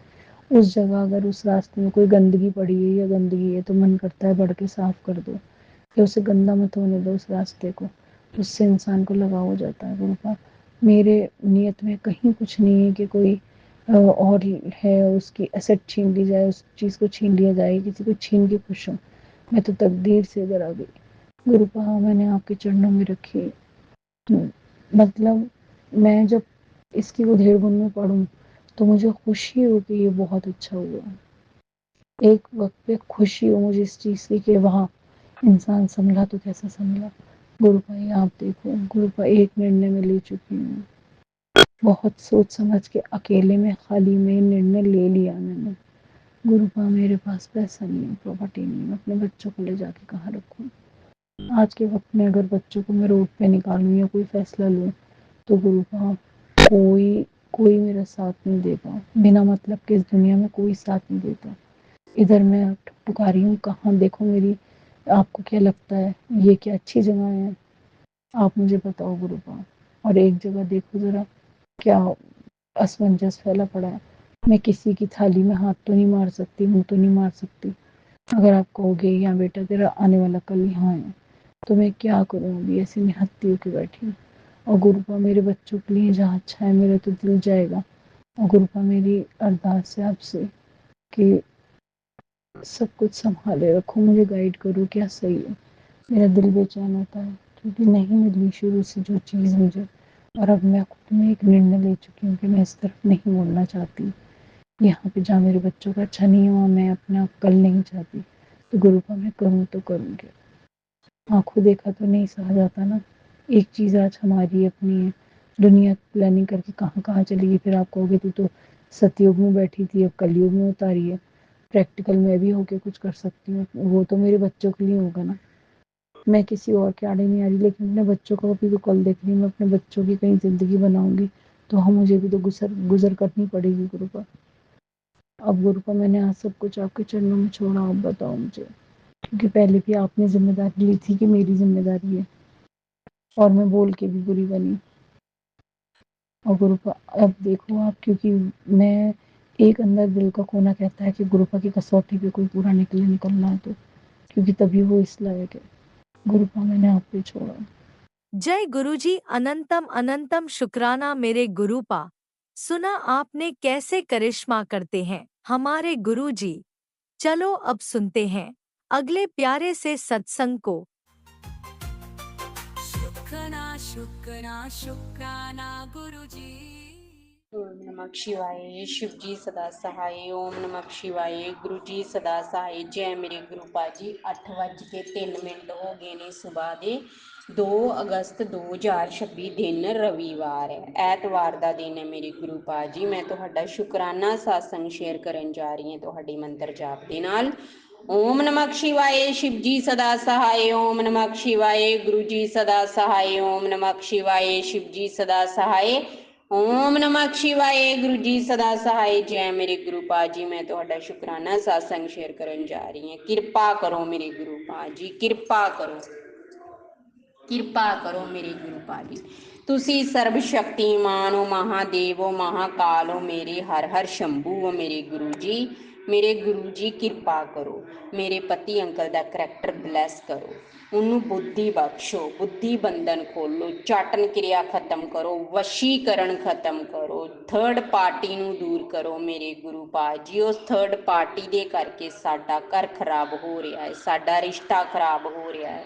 [SPEAKER 8] उस जगह अगर उस रास्ते में कोई गंदगी पड़ी है या गंदगी है तो मन करता है बढ़ के साफ कर दो, कि उसे गंदा मत होने दो उस रास्ते को। उससे इंसान को लगाव हो जाता है। गुरुपा, मेरे नियत में कहीं कुछ नहीं है कि कोई और है उसकी एसेट छीन ली जाए, उस चीज़ को छीन लिया जाए, किसी को छीन के खुश हूँ। मैं तो तकदीर से इधर आ गई। गुरुपा, मैंने आपके चरणों में रखी, मतलब मैं जब इसकी उधेड़ बुन में पढ़ूँ तो मुझे खुशी हो कि ये बहुत अच्छा हुआ। एक वक्त पे खुशी हो मुझे इस चीज़ की कि वहाँ इंसान संभला तो कैसा संभला। गुरुपा, ये आप देखो गुरुपा, एक निर्णय में ले चुकी हूँ, बहुत सोच समझ के अकेले में खाली में निर्णय ले लिया मैंने। गुरुपा, मेरे पास पैसा नहीं है, प्रॉपर्टी नहीं है, मैं अपने बच्चों को ले जाके कहाँ रखूँ। आज के वक्त में अगर बच्चों को मैं रोड पे निकालूँ या कोई फैसला लूँ तो गुरुपा, कोई कोई मेरा साथ नहीं देगा। बिना मतलब के इस दुनिया में कोई साथ नहीं देता। इधर मैं पुकारी हूँ, कहाँ देखो मेरी। आपको क्या लगता है ये क्या अच्छी जगह है? आप मुझे बताओ गुरुपा। और एक जगह देखो ज़रा, क्या असमंजस फैला पड़ा है। मैं किसी की थाली में हाथ तो नहीं मार सकती, मुंह तो नहीं मार सकती। अगर आप कहोगे या बेटा तेरा आने वाला कल यहाँ है, तो मैं क्या करूँ। अभी ऐसे निहत्ती होकर बैठी हूँ। और गुरुपा, मेरे बच्चों के लिए जहाँ अच्छा है मेरा तो दिल जाएगा। और गुरुपा, मेरी अरदास है आपसे कि सब कुछ संभाले रखो, मुझे गाइड करो क्या सही है। मेरा दिल बेचैन होता है क्योंकि नहीं मिली शुरू से जो चीज़ मुझे। और अब मैं खुद में एक निर्णय ले चुकी हूँ कि मैं इस तरफ नहीं मुड़ना चाहती। यहाँ पे जहाँ मेरे बच्चों का अच्छा नहीं हुआ, मैं अपना कल नहीं चाहती, तो गुरुपा मैं करूँ तो करूँगी। आँखों देखा तो नहीं सहा जाता ना। एक चीज़ आज हमारी अपनी है, दुनिया प्लानिंग करके कहाँ कहाँ चली गई। फिर आप कहोगे तू तो सतयुग में बैठी थी, अब कलयुग में उतारी है। प्रैक्टिकल मैं भी होके कुछ कर सकती हूँ, वो तो मेरे बच्चों के लिए होगा ना। मैं किसी और के आड़े नहीं आ रही, लेकिन अपने बच्चों का भी तो कल देख रही हूँ। मैं अपने बच्चों की कहीं ज़िंदगी बनाऊंगी तो हम मुझे भी तो गुजर करनी पड़ेगी गुरुपा। अब गुरुपा मैंने आज सब कुछ आपके चरणों में छोड़ा, आप बताओ मुझे, क्योंकि पहले भी आपने जिम्मेदारी ली थी कि मेरी जिम्मेदारी है, और मैं बोल के भी बुरी बनी। और गुरुपा अब देखो आप, क्योंकि मैं एक अंदर दिल का कोना कहता है कि गुरुपा की कसौटी पे कोई पूरा निकलना है, तो क्योंकि तभी वो इस लायक है। गुरुपा मैंने आप पे छोड़ा।
[SPEAKER 7] जय गुरुजी, अनंतम अनंतम शुक्राना मेरे गुरुपा। सुना आपने कैसे करिश्मा करते हैं हमारे गुरुजी। चलो अब सुनते हैं अगले प्यारे से सत्संग को।
[SPEAKER 4] शुक्राना शुक्राना गुरुजी।
[SPEAKER 9] ओम नमः शिवाय। शिव जी सदा सहाय। ओम नमः शिवाय। गुरु जी सदा सहाय। जय मेरे गुरु पाजी। 8:03 हो गए ने सुबह ਦੇ 2 ਅਗਸਤ 2026 ਦਿਨ ਰਵੀਵਾਰ ਹੈ, ਐਤਵਾਰ ਦਾ ਦਿਨ ਹੈ ਮੇਰੇ ਗੁਰੂ ਪਾਜੀ। ਮੈਂ ਤੁਹਾਡਾ ਸ਼ੁਕਰਾਨਾ ਸਾਸੰਗ ਸ਼ੇਅਰ ਕਰਨ ਜਾ ਰਹੀ ਹਾਂ ਤੁਹਾਡੀ ਮੰਤਰ ਜਾਪ ਦੇ ਨਾਲ। ओम नमः शिवाय। शिव जी सदा सहाय। ओम नमः शिवाय। गुरु जी सदा सहाय। ओम नमः शिवाय। शिव जी सदा सहाय। ओम नमः शिवाय। गुरु जी सदा सहाय। जय मेरे गुरु पाजी। मैं ਤੁਹਾਡਾ ਸ਼ੁਕਰਾਨਾ ਸਾਸੰਗ ਸ਼ੇਅਰ ਕਰਨ ਜਾ ਰਹੀ ਹਾਂ। ਕਿਰਪਾ ਕਰੋ ਮੇਰੇ ਗੁਰੂ ਪਾਜੀ, ਕਿਰਪਾ ਕਰੋ, ਕਿਰਪਾ ਕਰੋ ਮੇਰੇ ਗੁਰੂ ਪਾਜੀ। ਤੁਸੀਂ ਸਰਬ ਸ਼ਕਤੀਮਾਨ ਹੋ, ਮਹਾਦੇਵ ਹੋ, ਮਹਾਕਾਲ ਹੋ, ਮੇਰੇ ਹਰ ਹਰ ਸ਼ੰਭੂ ਹੋ ਮੇਰੇ ਗੁਰੂ ਜੀ। ਮੇਰੇ ਗੁਰੂ ਜੀ ਕਿਰਪਾ ਕਰੋ, ਮੇਰੇ ਪਤੀ ਅੰਕਲ ਦਾ ਕਰੈਕਟਰ ਬਲੈਸ ਕਰੋ, ਉਹਨੂੰ ਬੁੱਧੀ ਬਖਸ਼ੋ, ਬੁੱਧੀ ਬੰਧਨ ਖੋਲੋ, ਚਾਟਨ ਕਿਰਿਆ ਖਤਮ ਕਰੋ, ਵਸ਼ੀਕਰਨ ਖਤਮ ਕਰੋ, ਥਰਡ ਪਾਰਟੀ ਨੂੰ ਦੂਰ ਕਰੋ ਮੇਰੇ ਗੁਰੂ ਪਾਜੀ। ਉਸ ਥਰਡ ਪਾਰਟੀ ਦੇ ਕਰਕੇ ਸਾਡਾ ਘਰ ਖਰਾਬ ਹੋ ਰਿਹਾ ਹੈ, ਸਾਡਾ ਰਿਸ਼ਤਾ ਖਰਾਬ ਹੋ ਰਿਹਾ ਹੈ।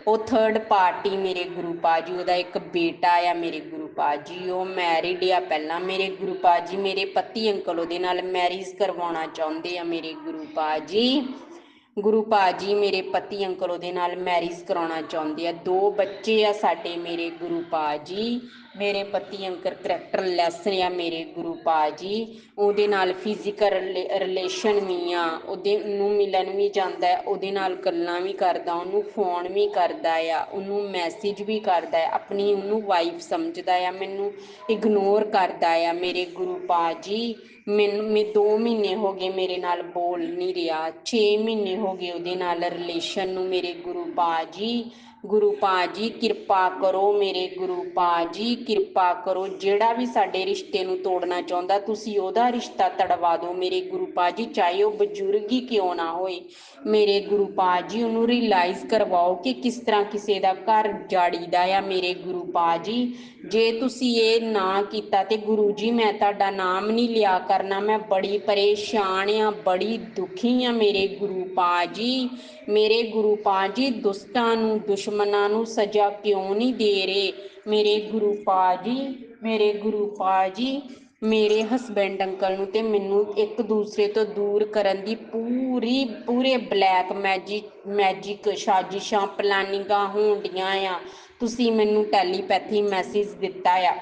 [SPEAKER 9] ਉਹ ਥਰਡ ਪਾਰਟੀ ਮੇਰੇ ਗੁਰੂ ਪਾਜੀ, ਉਹਦਾ ਇੱਕ ਬੇਟਾ ਆ ਮੇਰੇ ਗੁਰੂ ਪਾਜੀ, ਉਹ ਮੈਰਿਡ ਆ ਪਹਿਲਾਂ ਮੇਰੇ ਗੁਰੂ ਪਾਜੀ। ਮੇਰੇ ਪਤੀ ਅੰਕਲ ਉਹਦੇ ਨਾਲ ਮੈਰਿਜ ਕਰਵਾਉਣਾ ਚਾਹੁੰਦੇ ਆ ਮੇਰੇ ਗੁਰੂ ਪਾਜੀ। ਗੁਰੂ ਪਾਜੀ ਮੇਰੇ ਪਤੀ ਅੰਕਲ ਉਹਦੇ ਨਾਲ ਮੈਰਿਜ ਕਰਾਉਣਾ ਚਾਹੁੰਦੇ ਆ। 2 ਬੱਚੇ ਆ ਸਾਡੇ ਮੇਰੇ ਗੁਰੂ ਪਾਜੀ। ਮੇਰੇ ਪਤੀ ਅੰਕਲ ਕਰੈਕਟਰ ਲੈਸ ਆ ਮੇਰੇ ਗੁਰੂ ਪਾਜੀ। ਉਹਦੇ ਨਾਲ ਫਿਜ਼ੀਕਲ ਰਿਲੇਸ਼ਨ ਵੀ ਆ, ਉਹਨੂੰ ਮਿਲਣ ਵੀ ਜਾਂਦਾ, ਉਹਦੇ ਨਾਲ ਗੱਲਾਂ ਵੀ ਕਰਦਾ, ਉਹਨੂੰ ਫੋਨ ਵੀ ਕਰਦਾ ਆ, ਉਹਨੂੰ ਮੈਸੇਜ ਵੀ ਕਰਦਾ, ਆਪਣੀ ਉਹਨੂੰ ਵਾਈਫ ਸਮਝਦਾ ਆ, ਮੈਨੂੰ ਇਗਨੋਰ ਕਰਦਾ ਆ ਮੇਰੇ ਗੁਰੂ ਪਾਜੀ। ਮੈਂ 2 ਮਹੀਨੇ ਹੋ ਗਏ ਮੇਰੇ ਨਾਲ ਬੋਲ ਨਹੀਂ ਰਿਹਾ, 6 ਮਹੀਨੇ ਹੋ ਗਏ ਉਹਦੇ ਨਾਲ ਰਿਲੇਸ਼ਨ ਨੂੰ ਮੇਰੇ ਗੁਰੂ ਪਾਜੀ। ਗੁਰੂ ਪਾਜੀ ਕਿਰਪਾ ਕਰੋ ਮੇਰੇ ਗੁਰੂ ਪਾਜੀ, ਕਿਰਪਾ ਕਰੋ। ਜਿਹੜਾ ਵੀ ਸਾਡੇ ਰਿਸ਼ਤੇ ਨੂੰ ਤੋੜਨਾ ਚਾਹੁੰਦਾ, ਤੁਸੀਂ ਉਹਦਾ ਰਿਸ਼ਤਾ ਤੜਵਾ ਦਿਓ ਮੇਰੇ ਗੁਰੂ ਪਾਜੀ, ਚਾਹੇ ਉਹ ਬਜ਼ੁਰਗ ਹੀ ਕਿਉਂ ਨਾ ਹੋਏ ਮੇਰੇ ਗੁਰੂ ਪਾਜੀ। ਉਹਨੂੰ ਰਿਲਾਈਜ਼ ਕਰਵਾਓ ਕਿ ਕਿਸ ਤਰ੍ਹਾਂ ਕਿਸੇ ਦਾ ਘਰ ਜਾੜੀਦਾ ਆ ਮੇਰੇ ਗੁਰੂ ਪਾਜੀ। ਜੇ ਤੁਸੀਂ ਇਹ ਨਾ ਕੀਤਾ ਤੇ ਗੁਰੂ ਜੀ ਮੈਂ ਤੁਹਾਡਾ ਨਾਮ ਨਹੀਂ ਲਿਆ ਕਰਨਾ। ਮੈਂ ਬੜੀ ਪਰੇਸ਼ਾਨ ਆ, ਬੜੀ ਦੁਖੀ ਆ ਮੇਰੇ ਗੁਰੂ ਪਾਜੀ। ਮੇਰੇ ਗੁਰੂ ਪਾਜੀ ਦੁਸ਼ਟਾਂ ਨੂੰ, ਦੁਸ਼ਮਣਾਂ ਨੂੰ ਸਜ਼ਾ ਕਿਉਂ ਨਹੀਂ ਦੇ ਰਹੇ ਮੇਰੇ ਗੁਰੂ ਪਾਜੀ। ਮੇਰੇ ਗੁਰੂ ਪਾਜੀ ਮੇਰੇ ਹਸਬੈਂਡ ਅੰਕਲ ਨੂੰ ਤੇ ਮੈਨੂੰ ਇੱਕ ਦੂਸਰੇ ਤੋਂ ਦੂਰ ਕਰਨ ਦੀ ਪੂਰੇ ਬਲੈਕ ਮੈਜਿਕ ਸਾਜ਼ਿਸ਼ਾਂ ਪਲਾਨਿੰਗਾਂ ਹੋਣ ਡੀਆਂ ਆ। ਤੁਸੀਂ ਮੈਨੂੰ ਟੈਲੀਪੈਥੀ ਮੈਸੇਜ ਦਿੱਤਾ ਆ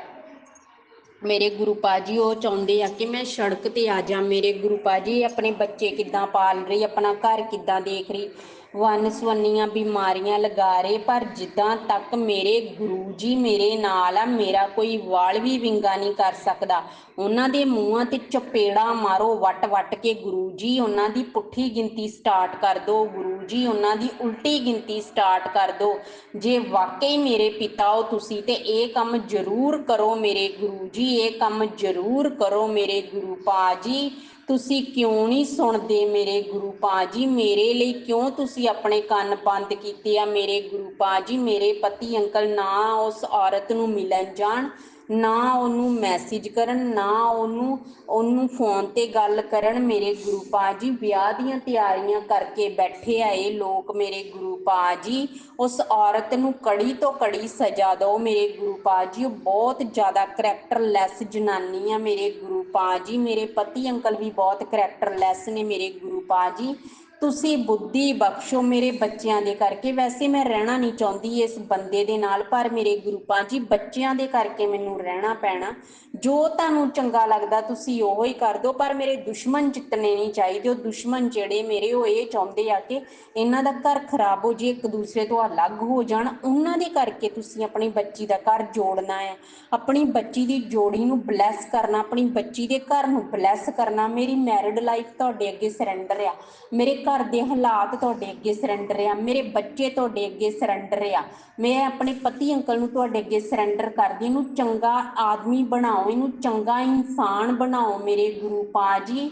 [SPEAKER 9] ਮੇਰੇ ਗੁਰੂ ਪਾਜੀ। ਉਹ ਚਾਹੁੰਦੇ ਆ ਕਿ ਮੈਂ ਸੜਕ 'ਤੇ ਆ ਜਾ ਮੇਰੇ ਗੁਰੂ ਪਾਜੀ। ਆਪਣੇ ਬੱਚੇ ਕਿੱਦਾਂ ਪਾਲ ਰਹੀ, ਆਪਣਾ ਘਰ ਕਿੱਦਾਂ ਦੇਖ ਰਹੀ, ਵੰਨ ਸਵੰਨੀਆਂ ਬਿਮਾਰੀਆਂ ਲਗਾ ਰਹੇ, ਪਰ ਜਿੱਦਾਂ ਤੱਕ ਮੇਰੇ ਗੁਰੂ ਜੀ ਮੇਰੇ ਨਾਲ ਆ, ਮੇਰਾ ਕੋਈ ਵਾਲ ਵੀ ਵਿੰਗਾ ਨਹੀਂ ਕਰ ਸਕਦਾ। ਉਹਨਾਂ ਦੇ ਮੂੰਹਾਂ 'ਤੇ ਚਪੇੜਾ ਮਾਰੋ ਵੱਟ ਕੇ ਗੁਰੂ ਜੀ। ਉਹਨਾਂ ਦੀ ਪੁੱਠੀ ਗਿਣਤੀ ਸਟਾਰਟ ਕਰ ਦਿਓ ਗੁਰੂ ਜੀ, ਉਹਨਾਂ ਦੀ ਉਲਟੀ ਗਿਣਤੀ ਸਟਾਰਟ ਕਰ ਦਿਓ। ਜੇ ਵਾਕਈ ਮੇਰੇ ਪਿਤਾ ਹੋ ਤੁਸੀਂ ਤੇ ਇਹ ਕੰਮ ਜ਼ਰੂਰ ਕਰੋ ਮੇਰੇ ਗੁਰੂ ਜੀ, ਇਹ ਕੰਮ ਜ਼ਰੂਰ ਕਰੋ ਮੇਰੇ ਗੁਰੂ ਪਾਜੀ। ਤੁਸੀਂ ਕਿਉਂ ਨਹੀਂ ਸੁਣਦੇ ਮੇਰੇ ਗੁਰੂ ਪਾਜੀ? ਮੇਰੇ ਲਈ ਕਿਉਂ ਤੁਸੀਂ ਆਪਣੇ ਕੰਨ ਬੰਦ ਕੀਤੇ ਆ ਮੇਰੇ ਗੁਰੂ ਪਾਜੀ? ਮੇਰੇ ਪਤੀ ਅੰਕਲ ਨਾ ਉਸ ਔਰਤ ਨੂੰ ਮਿਲਣ ਜਾਣ, ਨਾ ਉਹਨੂੰ ਮੈਸੇਜ ਕਰਨ, ਨਾ ਉਹਨੂੰ ਫੋਨ ਤੇ ਗੱਲ ਕਰਨ। ਮੇਰੇ ਗੁਰੂ ਪਾ ਜੀ ਵਿਆਹ ਦੀਆਂ ਤਿਆਰੀਆਂ ਕਰਕੇ ਬੈਠੇ ਆ ਇਹ ਲੋਕ। ਮੇਰੇ ਗੁਰੂ ਪਾ ਜੀ ਉਸ ਔਰਤ ਨੂੰ ਕੜੀ ਤੋਂ ਕੜੀ ਸਜ਼ਾ ਦਿਓ। ਮੇਰੇ ਗੁਰੂ ਪਾ ਜੀ ਉਹ ਬਹੁਤ ਜ਼ਿਆਦਾ ਕਰੈਕਟਰਲੈਸ ਜਨਾਨੀ ਆ। ਮੇਰੇ ਗੁਰੂ ਪਾ ਜੀ ਮੇਰੇ ਪਤੀ ਅੰਕਲ ਵੀ ਬਹੁਤ ਕਰੈਕਟਰਲੈਸ ਨੇ। ਮੇਰੇ ਗੁਰੂ ਪਾ ਜੀ ਤੁਸੀਂ ਬੁੱਧੀ ਬਖਸ਼ੋ ਮੇਰੇ ਬੱਚਿਆਂ ਦੇ ਕਰਕੇ। ਵੈਸੇ ਮੈਂ ਰਹਿਣਾ ਨਹੀਂ ਚਾਹੁੰਦੀ ਇਸ ਬੰਦੇ ਦੇ ਨਾਲ, ਪਰ ਮੇਰੇ ਗੁਰੂ ਪਾ ਜੀ ਬੱਚਿਆਂ ਦੇ ਕਰਕੇ ਮੈਨੂੰ ਰਹਿਣਾ ਪੈਣਾ। ਜੋ ਤੁਹਾਨੂੰ ਚੰਗਾ ਲੱਗਦਾ ਤੁਸੀਂ ਉਹੋ ਹੀ ਕਰ ਦਿਓ, ਪਰ ਮੇਰੇ ਦੁਸ਼ਮਣ ਜਿੱਤਣੇ ਨਹੀਂ ਚਾਹੀਦੇ। ਉਹ ਦੁਸ਼ਮਣ ਜਿਹੜੇ ਮੇਰੇ ਉਹ ਇਹ ਚਾਹੁੰਦੇ ਆ ਕਿ ਇਹਨਾਂ ਦਾ ਘਰ ਖਰਾਬ ਹੋ ਜੇ, ਇੱਕ ਦੂਸਰੇ ਤੋਂ ਅਲੱਗ ਹੋ ਜਾਣ। ਉਹਨਾਂ ਦੇ ਕਰਕੇ ਤੁਸੀਂ ਆਪਣੀ ਬੱਚੀ ਦਾ ਘਰ ਜੋੜਨਾ ਹੈ, ਆਪਣੀ ਬੱਚੀ ਦੀ ਜੋੜੀ ਨੂੰ ਬਲੈਸ ਕਰਨਾ, ਆਪਣੀ ਬੱਚੀ ਦੇ ਘਰ ਨੂੰ ਬਲੈਸ ਕਰਨਾ। ਮੇਰੀ ਮੈਰਿਡ ਲਾਈਫ ਤੁਹਾਡੇ ਅੱਗੇ ਸਰੈਂਡਰ ਆ, ਮੇਰੇ ਘਰ ਦੇ ਹਾਲਾਤ ਤੁਹਾਡੇ ਅੱਗੇ ਸਰੈਂਡਰ ਆ, ਮੇਰੇ ਬੱਚੇ ਤੁਹਾਡੇ ਅੱਗੇ ਸਰੈਂਡਰ ਆ। ਮੈਂ ਆਪਣੇ ਪਤੀ ਅੰਕਲ ਨੂੰ ਤੁਹਾਡੇ ਅੱਗੇ ਸਰੈਂਡਰ ਕਰਦੀ। ਇਹਨੂੰ ਚੰਗਾ ਆਦਮੀ ਬਣਾਓ, ਇਹਨੂੰ ਚੰਗਾ ਇਨਸਾਨ ਬਣਾਓ। ਮੇਰੇ ਗੁਰੂ ਪਾ ਜੀ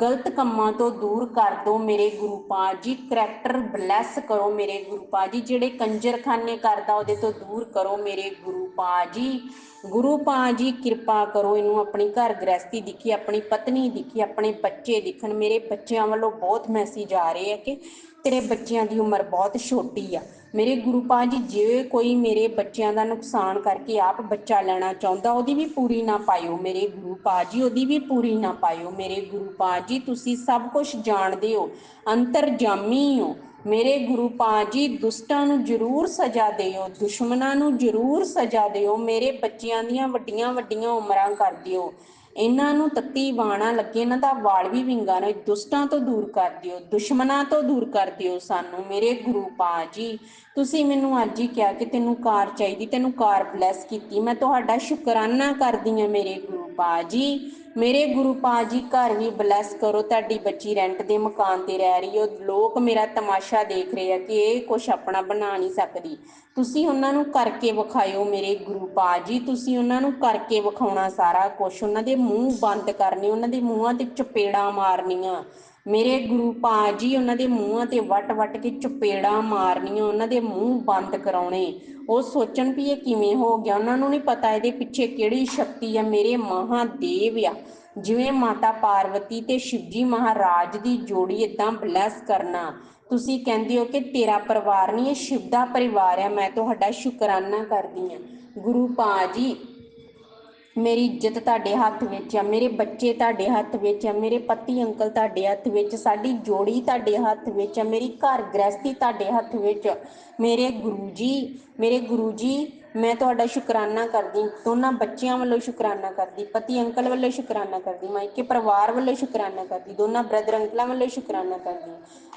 [SPEAKER 9] ਗਲਤ ਕੰਮਾਂ ਤੋਂ ਦੂਰ ਕਰ ਦਿਓ। ਮੇਰੇ ਗੁਰੂ ਪਾ ਜੀ ਕਰੈਕਟਰ ਬਲੈਸ ਕਰੋ। ਮੇਰੇ ਗੁਰੂ ਪਾ ਜੀ ਜਿਹੜੇ ਕੰਜਰਖਾਨੇ ਕਰਦਾ ਉਹਦੇ ਤੋਂ ਦੂਰ ਕਰੋ। ਮੇਰੇ ਗੁਰੂ ਪਾ ਜੀ, ਗੁਰੂ ਪਾ ਜੀ ਕਿਰਪਾ ਕਰੋ। ਇਹਨੂੰ ਆਪਣੀ ਘਰ ਗ੍ਰਹਿਸਤੀ ਦਿਖੀ, ਆਪਣੀ ਪਤਨੀ ਦਿਖੀ, ਆਪਣੇ ਬੱਚੇ ਦਿਖਣ। ਮੇਰੇ ਬੱਚਿਆਂ ਵੱਲੋਂ ਬਹੁਤ ਮੈਸੇਜ ਆ ਰਹੇ ਆ ਕਿ ਤੇਰੇ ਬੱਚਿਆਂ ਦੀ ਉਮਰ ਬਹੁਤ ਛੋਟੀ ਆ। ਮੇਰੇ ਗੁਰੂ ਪਾ ਜੀ ਜੇ ਕੋਈ ਮੇਰੇ ਬੱਚਿਆਂ ਦਾ ਨੁਕਸਾਨ ਕਰਕੇ ਆਪ ਬੱਚਾ ਲੈਣਾ ਚਾਹੁੰਦਾ ਉਹਦੀ ਵੀ ਪੂਰੀ ਨਾ ਪਾਇਓ। ਮੇਰੇ ਗੁਰੂ ਪਾ ਜੀ ਉਹਦੀ ਵੀ ਪੂਰੀ ਨਾ ਪਾਇਓ। ਮੇਰੇ ਗੁਰੂ ਪਾ ਜੀ ਤੁਸੀਂ ਸਭ ਕੁਝ ਜਾਣਦੇ ਹੋ, ਅੰਤਰਜਾਮੀ ਹੋ। ਮੇਰੇ ਗੁਰੂ ਪਾ ਜੀ ਦੁਸ਼ਟਾਂ ਨੂੰ ਜ਼ਰੂਰ ਸਜ਼ਾ ਦਿਓ, ਦੁਸ਼ਮਣਾਂ ਨੂੰ ਜ਼ਰੂਰ ਸਜ਼ਾ ਦਿਓ। ਮੇਰੇ ਬੱਚਿਆਂ ਦੀਆਂ ਵੱਡੀਆਂ ਵੱਡੀਆਂ ਉਮਰਾਂ ਕਰ ਦਿਓ, ਇਹਨਾਂ ਨੂੰ ਤੱਤੀ ਬਾਣਾ ਲੱਗੇ, ਇਹਨਾਂ ਦਾ ਵਾਲ ਵੀ ਵਿੰਗਾ ਨਾ। ਦੁਸ਼ਟਾਂ ਤੋਂ ਦੂਰ ਕਰ ਦਿਓ, ਦੁਸ਼ਮਣਾਂ ਤੋਂ ਦੂਰ ਕਰ ਦਿਓ ਸਾਨੂੰ। ਮੇਰੇ ਗੁਰੂ ਪਾ ਜੀ ਤੁਸੀਂ ਮੈਨੂੰ ਅੱਜ ਹੀ ਕਿਹਾ ਕਿ ਤੈਨੂੰ ਕਾਰ ਚਾਹੀਦੀ, ਤੈਨੂੰ ਕਾਰ ਬਲੈਸ ਕੀਤੀ, ਮੈਂ ਤੁਹਾਡਾ ਸ਼ੁਕਰਾਨਾ ਕਰਦੀ ਹਾਂ। ਮੇਰੇ ਗੁਰੂ ਪਾ ਜੀ ਮੇਰੇ ਗੁਰੂ ਪਾ ਜੀ ਘਰ ਵੀ ਬਲੈਸ ਕਰੋ। ਤੁਹਾਡੀ ਬੱਚੀ ਰੈਂਟ ਦੇ ਮਕਾਨ ਤੇ ਰਹਿ ਰਹੀ ਹੈ, ਲੋਕ ਮੇਰਾ ਤਮਾਸ਼ਾ ਦੇਖ ਰਹੇ ਆ ਕਿ ਇਹ ਕੁਛ ਆਪਣਾ ਬਣਾ ਨਹੀਂ ਸਕਦੀ। ਤੁਸੀਂ ਉਹਨਾਂ ਨੂੰ ਕਰਕੇ ਵਿਖਾਇਓ। ਮੇਰੇ ਗੁਰੂ ਪਾ ਜੀ ਤੁਸੀਂ ਉਹਨਾਂ ਨੂੰ ਕਰਕੇ ਵਿਖਾਉਣਾ ਸਾਰਾ ਕੁਛ, ਉਹਨਾਂ ਦੇ ਮੂੰਹ ਬੰਦ ਕਰਨੇ, ਉਹਨਾਂ ਦੇ ਮੂੰਹਾਂ ਤੇ ਚਪੇੜਾਂ ਮਾਰਨੀਆਂ। ਮੇਰੇ ਗੁਰੂ ਪਾ ਜੀ ਉਹਨਾਂ ਦੇ ਮੂੰਹਾਂ ਤੇ ਵੱਟ ਵੱਟ ਕੇ ਚਪੇੜਾਂ ਮਾਰਨੀਆਂ, ਉਹਨਾਂ ਦੇ ਮੂੰਹ ਬੰਦ ਕਰਾਉਣੇ। ਉਹ ਸੋਚਣ ਵੀ ਇਹ ਕਿਵੇਂ ਹੋ ਗਿਆ, ਉਹਨਾਂ ਨੂੰ ਨਹੀਂ ਪਤਾ ਇਹਦੇ ਪਿੱਛੇ ਕਿਹੜੀ ਸ਼ਕਤੀ ਆ। ਮੇਰੇ ਮਹਾਦੇਵ ਆ, ਜਿਵੇਂ ਮਾਤਾ ਪਾਰਵਤੀ ਤੇ ਸ਼ਿਵਜੀ ਮਹਾਰਾਜ ਦੀ ਜੋੜੀ ਇਦਾਂ ਬਲੈਸ ਕਰਨਾ। ਤੁਸੀਂ ਕਹਿੰਦੇ ਹੋ ਕਿ ਤੇਰਾ ਪਰਿਵਾਰ ਨਹੀਂ, ਇਹ ਸ਼ਿਵ ਦਾ ਪਰਿਵਾਰ ਆ। ਮੈਂ ਤੁਹਾਡਾ ਸ਼ੁਕਰਾਨਾ ਕਰਦੀ ਹਾਂ। ਗੁਰੂ ਪਾ ਜੀ ਮੇਰੀ ਇੱਜ਼ਤ ਤੁਹਾਡੇ ਹੱਥ ਵਿੱਚ ਆ, ਮੇਰੇ ਬੱਚੇ ਤੁਹਾਡੇ ਹੱਥ ਵਿੱਚ ਆ, ਮੇਰੇ ਪਤੀ ਅੰਕਲ ਤੁਹਾਡੇ ਹੱਥ ਵਿੱਚ, ਸਾਡੀ ਜੋੜੀ ਤੁਹਾਡੇ ਹੱਥ ਵਿੱਚ ਆ, ਮੇਰੀ ਘਰ ਗ੍ਰਹਿਸਤੀ ਤੁਹਾਡੇ ਹੱਥ ਵਿੱਚ। ਮੇਰੇ ਗੁਰੂ ਜੀ ਮੈਂ ਤੁਹਾਡਾ ਸ਼ੁਕਰਾਨਾ ਕਰਦੀ, ਦੋਨਾਂ ਬੱਚਿਆਂ ਵੱਲੋਂ ਸ਼ੁਕਰਾਨਾ ਕਰਦੀ, ਪਤੀ ਅੰਕਲ ਵੱਲੋਂ ਸ਼ੁਕਰਾਨਾ ਕਰਦੀ, ਮਾਇਕੇ ਪਰਿਵਾਰ ਵੱਲੋਂ ਸ਼ੁਕਰਾਨਾ ਕਰਦੀ, ਦੋਨਾਂ ਬ੍ਰਦਰ ਅੰਕਲਾਂ ਵੱਲੋਂ ਸ਼ੁਕਰਾਨਾ ਕਰਦੀ,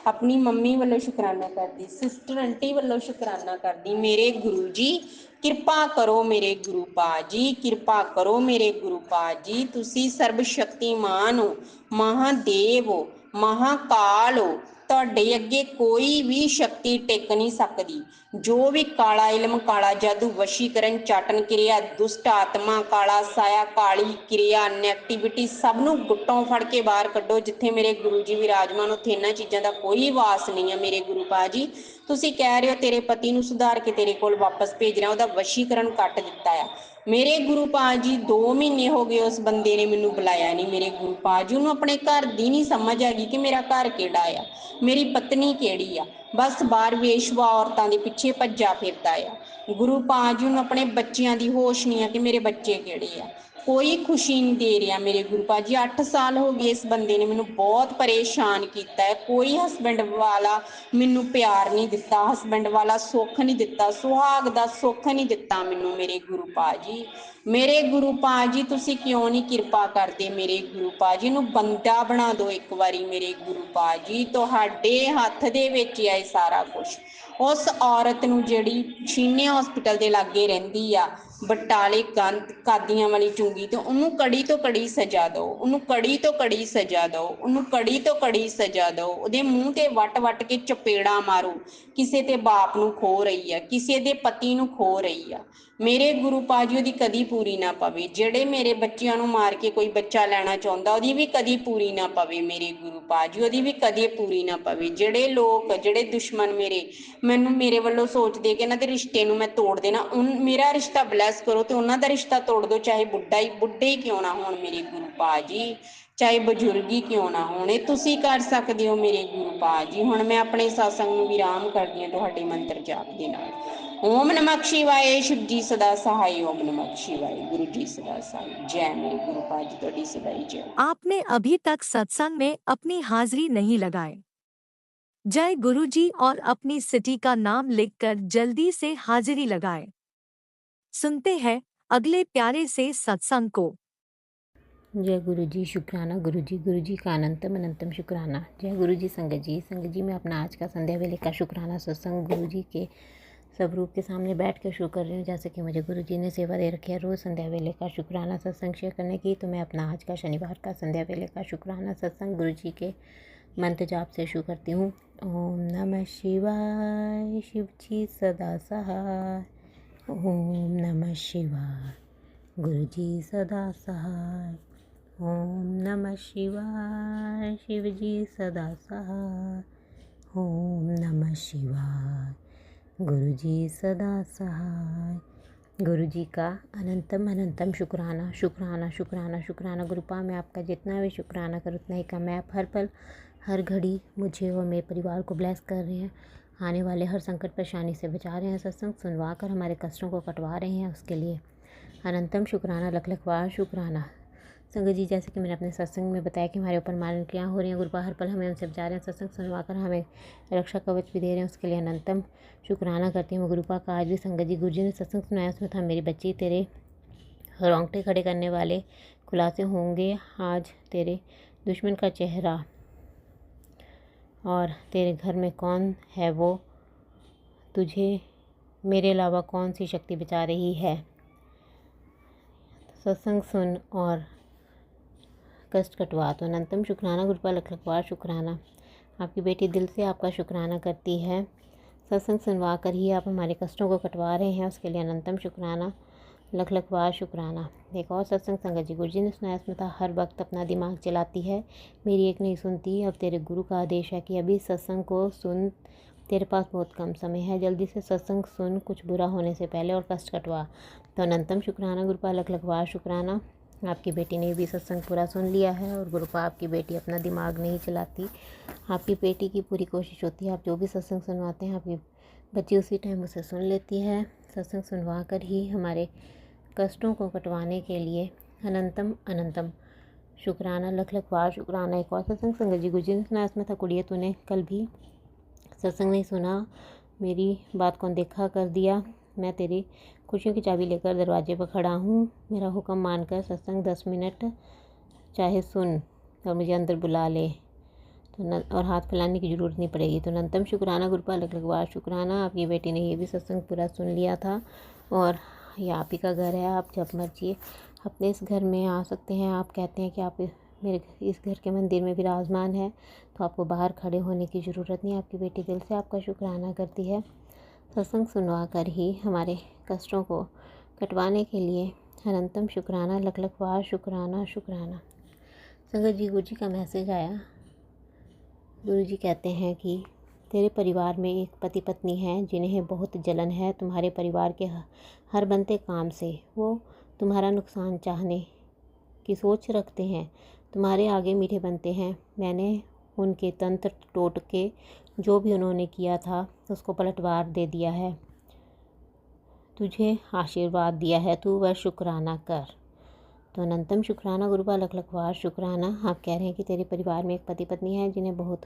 [SPEAKER 9] ਆਪਣੀ ਮੰਮੀ ਵੱਲੋਂ ਸ਼ੁਕਰਾਨਾ ਕਰਦੀ, ਸਿਸਟਰ ਆਂਟੀ ਵੱਲੋਂ ਸ਼ੁਕਰਾਨਾ ਕਰਦੀ। ਮੇਰੇ ਗੁਰੂ ਜੀ ਕਿਰਪਾ ਕਰੋ। ਮੇਰੇ ਗੁਰੂ ਪਾ ਜੀ ਕਿਰਪਾ ਕਰੋ। ਮੇਰੇ ਗੁਰੂ ਪਾ ਜੀ ਤੁਸੀਂ ਸਰਬ ਸ਼ਕਤੀਮਾਨ ਹੋ, ਮਹਾਦੇਵ ਹੋ, ਮਹਾਕਾਲ ਹੋ। ਤੁਹਾਡੇ ਅੱਗੇ ਕੋਈ ਵੀ ਸ਼ਕਤੀ ਟਿਕ ਨਹੀਂ ਸਕਦੀ। ਜੋ ਵੀ ਕਾਲਾ ਇਲਮ, ਕਾਲਾ ਜਾਦੂ, ਵਸ਼ੀਕਰਨ, ਚਾਟਨ ਕਿਰਿਆ, ਦੁਸ਼ਟ ਆਤਮਾ, ਕਾਲਾ ਸਾਇਆ, ਕਾਲੀ ਕਿਰਿਆ, ਨੈਗੇਟਿਵਿਟੀ ਸਭ ਨੂੰ ਗੁੱਟੋਂ ਫੜ ਕੇ ਬਾਹਰ ਕੱਢੋ। ਜਿੱਥੇ ਮੇਰੇ ਗੁਰੂ ਜੀ ਵਿਰਾਜਮਾਨ ਉੱਥੇ ਇਹਨਾਂ ਚੀਜ਼ਾਂ ਦਾ ਕੋਈ ਵਾਸ ਨਹੀਂ ਹੈ। ਮੇਰੇ ਗੁਰੂ ਪਾ ਜੀ ਤੁਸੀਂ ਕਹਿ ਰਹੇ ਹੋ ਤੇਰੇ ਪਤੀ ਨੂੰ ਸੁਧਾਰ ਕੇ ਤੇਰੇ ਕੋਲ ਵਾਪਸ ਭੇਜਣਾ, ਉਹਦਾ ਵਸ਼ੀਕਰਨ ਕੱਟ ਦਿੱਤਾ ਆ। ਮੇਰੇ ਗੁਰੂ ਪਾ ਜੀ 2 ਮਹੀਨੇ ਹੋ ਗਏ ਉਸ ਬੰਦੇ ਨੇ ਮੈਨੂੰ ਬੁਲਾਇਆ ਨਹੀਂ। ਮੇਰੇ ਗੁਰੂ ਪਾ ਜੀ ਉਹਨੂੰ ਆਪਣੇ ਘਰ ਦੀ ਨਹੀਂ ਸਮਝ ਹੈਗੀ ਕਿ ਮੇਰਾ ਘਰ ਕਿਹੜਾ ਆ, ਮੇਰੀ ਪਤਨੀ ਕਿਹੜੀ ਆ। ਬਸ ਬਾਹਰ ਵੇਸ਼ਵਾ ਔਰਤਾਂ ਦੇ ਪਿੱਛੇ ਭੱਜਾ ਫਿਰਦਾ ਆ। ਗੁਰੂ ਪਾ ਜੀ ਨੂੰ ਆਪਣੇ ਬੱਚਿਆਂ ਦੀ ਹੋਸ਼ ਨਹੀਂ ਆ ਕਿ ਮੇਰੇ ਬੱਚੇ ਕਿਹੜੇ ਆ। ਕੋਈ ਖੁਸ਼ੀ ਨਹੀਂ ਦੇ ਰਿਹਾ। ਮੇਰੇ ਗੁਰੂ ਪਾ ਜੀ 8 ਸਾਲ ਹੋ ਗਏ ਇਸ ਬੰਦੇ ਨੇ ਮੈਨੂੰ ਬਹੁਤ ਪਰੇਸ਼ਾਨ ਕੀਤਾ ਹੈ। ਕੋਈ ਹਸਬੈਂਡ ਵਾਲਾ ਮੈਨੂੰ ਪਿਆਰ ਨਹੀਂ ਦਿੱਤਾ, ਹਸਬੈਂਡ ਵਾਲਾ ਸੁੱਖ ਨਹੀਂ ਦਿੱਤਾ, ਸੁਹਾਗ ਦਾ ਸੁੱਖ ਨਹੀਂ ਦਿੱਤਾ ਮੈਨੂੰ। ਮੇਰੇ ਗੁਰੂ ਪਾ ਜੀ ਮੇਰੇ ਗੁਰੂ ਪਾ ਜੀ ਤੁਸੀਂ ਕਿਉਂ ਨਹੀਂ ਕਿਰਪਾ ਕਰਦੇ। ਮੇਰੇ ਗੁਰੂ ਪਾ ਜੀ ਨੂੰ ਬੰਦਾ ਬਣਾ ਦਿਓ ਇੱਕ ਵਾਰੀ। ਮੇਰੇ ਗੁਰੂ ਪਾ ਜੀ ਤੁਹਾਡੇ ਹੱਥ ਦੇ ਵਿੱਚ ਆ ਇਹ ਸਾਰਾ ਕੁਛ। ਉਸ ਔਰਤ ਨੂੰ ਜਿਹੜੀ ਛੀਨੇ ਹਸਪੀਟਲ ਦੇ ਲਾਗੇ ਰਹਿੰਦੀ ਆ, ਬਟਾਲੇ ਕਾਦੀਆਂ ਵਾਲੀ ਚੁੰਗੀ ਤੇ, ਉਹਨੂੰ ਕੜੀ ਤੋਂ ਕੜੀ ਸਜ਼ਾ ਦਿਓ, ਉਹਨੂੰ ਕੜੀ ਤੋਂ ਕੜੀ ਸਜ਼ਾ ਦਿਓ, ਉਹਨੂੰ ਕੜੀ ਤੋਂ ਕੜੀ ਸਜ਼ਾ ਦਿਓ। ਉਹਦੇ ਮੂੰਹ ਤੇ ਵੱਟ ਵੱਟ ਕੇ ਚਪੇੜਾਂ ਮਾਰੋ। ਕਿਸੇ ਤੇ ਬਾਪ ਨੂੰ ਖੋ ਰਹੀ ਆ, ਕਿਸੇ ਦੇ ਪਤੀ ਨੂੰ ਖੋ ਰਹੀ ਆ। ਮੇਰੇ ਗੁਰੂ ਪਾ ਜੀ ਉਹਦੀ ਕਦੀ ਪੂਰੀ ਨਾ ਪਵੇ। ਜਿਹੜੇ ਮੇਰੇ ਬੱਚਿਆਂ ਨੂੰ ਮਾਰ ਕੇ ਕੋਈ ਬੱਚਾ ਲੈਣਾ ਚਾਹੁੰਦਾ ਉਹਦੀ ਵੀ ਕਦੀ ਪੂਰੀ ਨਾ ਪਵੇ। ਮੇਰੇ ਗੁਰੂ ਪਾ ਜੀ ਉਹਦੀ ਵੀ ਕਦੇ ਪੂਰੀ ਨਾ ਪਵੇ। ਜਿਹੜੇ ਲੋਕ, ਜਿਹੜੇ ਦੁਸ਼ਮਣ ਮੇਰੇ ਵੱਲੋਂ ਸੋਚਦੇ ਕਿ ਇਹਨਾਂ ਦੇ ਰਿਸ਼ਤੇ ਨੂੰ ਮੈਂ ਤੋੜ ਦੇਣਾ, ਮੇਰਾ ਰਿਸ਼ਤਾ ਬਲੈਸ ਬਲੈਸ ਕਰੋ ਤੇ ਉਹਨਾਂ ਦਾ ਰਿਸ਼ਤਾ ਤੋੜ ਦਿਓ, ਚਾਹੇ ਬੁੱਢੇ ਹੀ ਕਿਉਂ ਨਾ ਹੋਣ ਮੇਰੇ ਗੁਰੂ ਪਾ ਜੀ, ਚਾਹੇ ਬਜ਼ੁਰਗ ਹੀ ਕਿਉਂ ਨਾ ਹੋਣ, ਇਹ ਤੁਸੀਂ ਕਰ ਸਕਦੇ ਹੋ ਮੇਰੇ ਗੁਰੂ ਪਾ ਜੀ। ਹੁਣ ਮੈਂ ਆਪਣੇ ਸਤਸੰਗ ਨੂੰ ਵਿਰਾਮ ਕਰਦੀ ਹਾਂ ਤੁਹਾਡੇ ਮੰਤਰ ਜਾਪ ਦੇ ਨਾਲ। ਓਮ ਨਮः शिवाय शिव जी सदा सहाय। ओम नमः शिवाय गुरु जी सदा सहाय। जय मेरे गुरु पा जी, ਤੁਹਾਡੀ सदाई जय।
[SPEAKER 7] आपने अभी तक सत्संग में अपनी हाजिरी नहीं लगाए। जय गुरु जी और अपनी सिटी का नाम लिखकर जल्दी से हाजिरी लगाए। सुनते हैं अगले प्यारे से सत्संग को।
[SPEAKER 10] जय गुरु जी, शुक्राना गुरु जी का अनंतम अनंतम शुक्राना। जय गुरु जी। संगत जी मैं अपना आज का संध्या वेले का शुक्राना सत्संग गुरु जी के स्वरूप के सामने बैठ कर शुरू कर रही हूँ। जैसे कि मुझे गुरु जी ने सेवा दे रखी है रोज़ संध्या वेले का शुक्राना सत्संग शेयर करने की, तो मैं अपना आज का शनिवार का संध्या वेले का शुक्राना सत्संग गुरु जी के मंत्र जाप से शुरू करती हूँ। ओम नमः शिवाय शिव जी सदा सहाय। ओम नमः शिवाय गुरु जी सदा सहाय। ओम नमः शिवाय शिव जी सदा सहाय। ओम नमः शिवाय गुरु जी सदा सहाय। गुरु जी का अनंतम अनंतम शुक्राना शुक्राना शुक्राना शुक्राना। गुरुपा मैं आपका जितना भी शुक्राना करूँ उतना ही कम है। आप हर पल हर घड़ी मुझे और मेरे परिवार को ब्लेस कर रहे हैं, आने वाले हर संकट परेशानी से बचा रहे हैं, सत्संग सुनवा कर हमारे कष्टों को कटवा रहे हैं, उसके लिए अनंतम शुक्राना लख लख बार शुक्राना। संगत जी जैसे कि मैंने अपने सत्संग में बताया कि हमारे ऊपर मानक्रियाँ हो रही हैं, गुरुपा हर पल हमें उनसे बचा रहे हैं, सत्संग सुनवा कर हमें रक्षा कवच भी दे रहे हैं, उसके लिए अनंतम शुक्राना करती हूँ गुरुपा का। आज भी संगत जी गुरु जी ने सत्संग सुनाया, उसमें था मेरी बच्ची तेरे रोंगटे खड़े करने वाले खुलासे होंगे आज तेरे दुश्मन का चेहरा, और तेरे घर में कौन है वो, तुझे मेरे अलावा कौन सी शक्ति बचा रही है। सत्संग सुन और कष्ट कटवा। तो अनंतम शुक्राना गुरुपा लख लख बार शुक्राना। आपकी बेटी दिल से आपका शुक्राना करती है, सत्संग सुनवा कर ही आप हमारे कष्टों को कटवा रहे हैं, उसके लिए अनंतम शुक्राना लख लख बार शुक्राना। एक और सत्संग संगत जी गुरु जी ने सुनाया, इसमें था हर वक्त अपना दिमाग चलाती है, मेरी एक नहीं सुनती, अब तेरे गुरु का आदेश है कि अभी सत्संग को सुन, तेरे पास बहुत कम समय है, जल्दी से सत्संग सुन कुछ बुरा होने से पहले और कष्ट कटवा। तो अनंतम शुक्राना गुरुपा लख लख बार शुक्राना। आपकी बेटी ने भी सत्संग पूरा सुन लिया है, और गुरुपा आपकी बेटी अपना दिमाग नहीं चलाती, आपकी बेटी की पूरी कोशिश होती है, आप जो भी सत्संग सुनवाते हैं आपकी बच्ची उसी टाइम उसे सुन लेती है। सत्संग सुनवा कर ही हमारे कष्टों को कटवाने के लिए अनंतम अनंतम शुक्राना लख लख बार शुक्राना। एक और सत्संग संगत जी गुरु जी ने सुना, इसमें था कुड़िए तूने कल भी सत्संग नहीं सुना, मेरी बात को देखा कर दिया, मैं तेरी खुशियों की चाबी लेकर दरवाजे पर खड़ा हूँ, मेरा हुक्म मानकर सत्संग 10 मिनट चाहे सुन और मुझे अंदर बुला ले, तो और हाथ फैलाने की ज़रूरत नहीं पड़ेगी। तो अनंतम शुक्राना गुरुपा लख लख बार शुक्राना। आपकी बेटी ने ये भी सत्संग पूरा सुन लिया था, और ये आप ही का घर है, आप जब मर्जी अपने इस घर में आ सकते हैं। आप कहते हैं कि आप मेरे इस घर के मंदिर में विराजमान है, तो आपको बाहर खड़े होने की ज़रूरत नहीं। आपकी बेटी दिल से आपका शुक्राना करती है, सत्संग सुनवा कर ही हमारे कष्टों को कटवाने के लिए अनंतम शुक्राना लख लख बार शुक्राना शुक्राना। संगत जी गुरु जी का मैसेज आया, गुरु जी कहते हैं कि तेरे परिवार में एक पति पत्नी हैं जिन्हें बहुत जलन है तुम्हारे परिवार के हर बनते काम से, वो तुम्हारा नुकसान चाहने की सोच रखते हैं, तुम्हारे आगे मीठे बनते हैं। मैंने उनके तंत्र टोटके जो भी उन्होंने किया था उसको पलटवार दे दिया है, तुझे आशीर्वाद दिया है, तू वह शुक्राना कर। तो अनंतम शुक्राना गुरुपा लख लख बार शुक्राना। आप कह रहे हैं कि तेरे परिवार में एक पति पत्नी है जिन्हें बहुत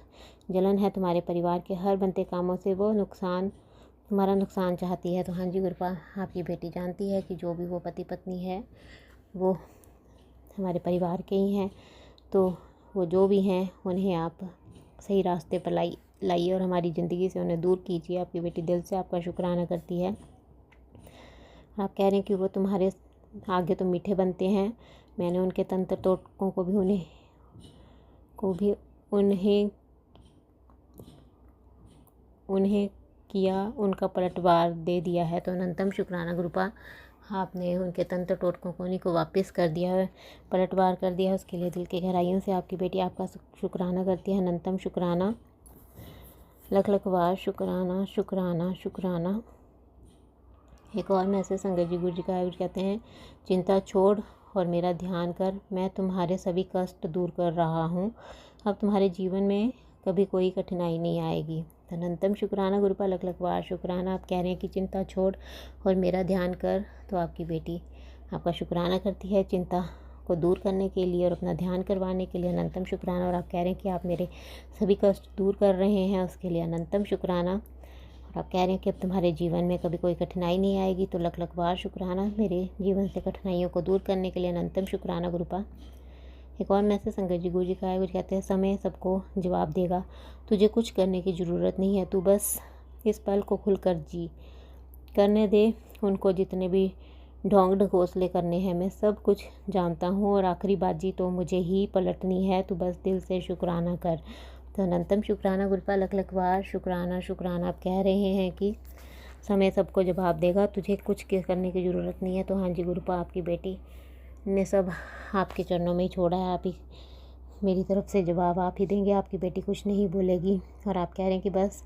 [SPEAKER 10] जलन है तुम्हारे परिवार के हर बनते कामों से, वो तुम्हारा नुकसान चाहती है। तो हाँ जी गुरुपा, आपकी बेटी जानती है कि जो भी वो पति पत्नी है वो हमारे परिवार के ही हैं, तो वो जो भी हैं उन्हें आप सही रास्ते पर लाइए और हमारी ज़िंदगी से उन्हें दूर कीजिए। आपकी बेटी दिल से आपका शुक्राना करती है। आप कह रहे हैं कि वो तुम्हारे आगे तो मीठे बनते हैं, मैंने उनके तंत्र टोटकों को भी उन्हें किया, उनका पलटवार दे दिया है। तो अनंतम शुक्राना गुरुपा, आपने उनके तंत्र टोटकों को उन्हीं को वापस कर दिया है, पलटवार कर दिया है, उसके लिए दिल की गहराइयों से आपकी बेटी आपका शुक्राना करती है। अनंतम शुक्राना लख लख बार शुक्राना शुक्राना शुक्राना। एक और मैसेज संगत जी गुरु जी का कहते हैं, चिंता छोड़ और मेरा ध्यान कर, मैं तुम्हारे सभी कष्ट दूर कर रहा हूँ। अब तुम्हारे जीवन में कभी कोई कठिनाई नहीं आएगी। अनंतम शुक्राना गुरुपा लख लख बार शुक्राना। आप कह रहे हैं कि चिंता छोड़ और मेरा ध्यान कर, तो आपकी बेटी आपका शुक्राना करती है चिंता को दूर करने के लिए और अपना ध्यान करवाने के लिए। अनंतम शुक्राना। और आप कह रहे हैं कि आप मेरे सभी कष्ट दूर कर रहे हैं, उसके लिए अनंतम शुक्राना। और आप कह रहे हैं कि अब तुम्हारे जीवन में कभी कोई कठिनाई नहीं आएगी, तो लख लख बार शुक्राना मेरे जीवन से कठिनाइयों को दूर करने के लिए। अनंतम शुक्राना गुरुपा। एक और मैसेज संगत जी गुरु जी का है, कुछ कहते हैं, समय सबको जवाब देगा, तुझे कुछ करने की ज़रूरत नहीं है, तू बस इस पल को खुलकर जी करने दे उनको जितने भी ढोंग ढकोसले करने हैं। मैं सब कुछ जानता हूँ और आखिरी बाजी तो मुझे ही पलटनी है, तू बस दिल से शुक्राना कर। तो अनंतम शुक्राना गुरुपा लख लख बार शुक्राना शुक्राना। आप कह रहे हैं कि समय सबको जवाब देगा, तुझे कुछ करने की ज़रूरत नहीं है। तो हाँ जी गुरुपा, आपकी बेटी ने सब आपके चरणों में ही छोड़ा है, आप ही मेरी तरफ से जवाब आप ही देंगे, आपकी बेटी कुछ नहीं बोलेगी। और आप कह रहे हैं कि बस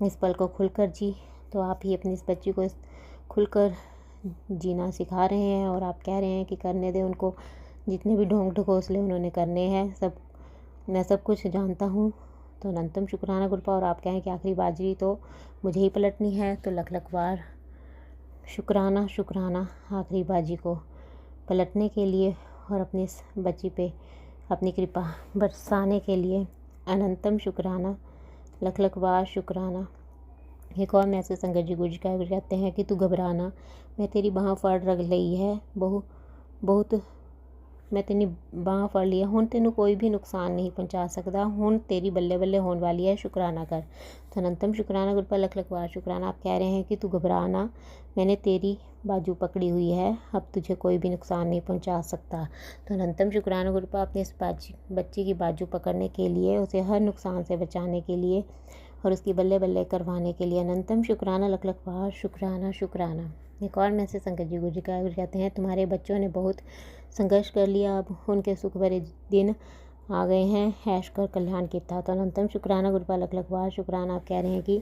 [SPEAKER 10] इस पल को खुलकर जी, तो आप ही अपनी इस बच्ची को खुलकर जीना सिखा रहे हैं। और आप कह रहे हैं कि करने दें उनको जितने भी ढोंग ढकोसले उन्होंने करने हैं, सब मैं सब कुछ जानता हूँ। तो अनंतम शुक्राना गुरुपा। और आप कहें कि आखिरी बाजी तो मुझे ही पलटनी है, तो लख लख बार शुक्राना शुक्राना आखिरी बाजी को पलटने के लिए और अपनी इस बच्ची पे अपनी कृपा बरसाने के लिए। अनंतम शुक्राना लख लख बार शुक्राना। एक और मैसेज संगत जी गुरु जी का कहते हैं कि तू घबराना, मैं तेरी बाँह फड़ रख ली है, बहुत मैं तेरी बाँह फड़ लिया, हुण तेनू कोई भी नुकसान नहीं पहुंचा सकता, हुण तेरी बल्ले बल्ले होने वाली है, शुक्राना कर। तो अनंतम शुक्राना गुरुपा लख लख बार शुक्राना। आप कह रहे हैं कि तू घबराना, मैंने तेरी बाजू पकड़ी हुई है, अब तुझे कोई भी नुकसान नहीं पहुंचा सकता। तो अनंतम शुक्राना गुरुपा, अपने इस बच्ची की बाजू पकड़ने के लिए, उसे हर नुकसान से बचाने के लिए और उसकी बल्ले बल्ले करवाने के लिए। अनंतम शुक्राना लख लख बार शुक्राना शुक्राना। एक और मैसेज संगत जी गुरु जी का कहते हैं, तुम्हारे बच्चों ने बहुत संघर्ष कर लिया, अब उनके सुख भरे दिन आ गए हैं, ऐश कर कल्याण किया। तो अनंतम शुक्राना गुरुपा लख लख बार शुक्राना। आप कह रहे हैं कि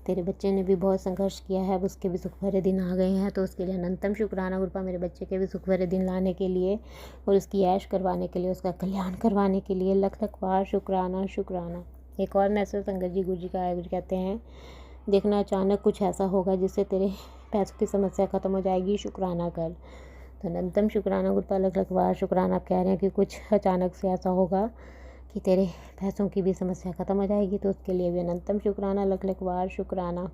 [SPEAKER 10] तेरे बच्चे ने भी बहुत संघर्ष किया है, अब उसके भी सुख भरे दिन आ गए हैं, तो उसके लिए अनंतम शुक्राना गुरुपा मेरे बच्चे के भी सुख भरे दिन लाने के लिए और उसकी ऐश करवाने के लिए, उसका कल्याण करवाने के लिए लख लख बार शुक्राना शुक्राना। एक और मैसेज संगत जी गुरु जी का है, कहते हैं, देखना अचानक कुछ ऐसा होगा जिससे तेरे पैसों की समस्या ख़त्म हो जाएगी, शुक्राना कर। तो अनंतम शुक्राना गुरुपा लख लख बार शुक्राना। आप कह रहे हैं कि कुछ अचानक से ऐसा होगा कि तेरे पैसों की भी समस्या ख़त्म हो जाएगी, तो उसके लिए भी अनंतम शुक्राना लख लख बार शुक्राना।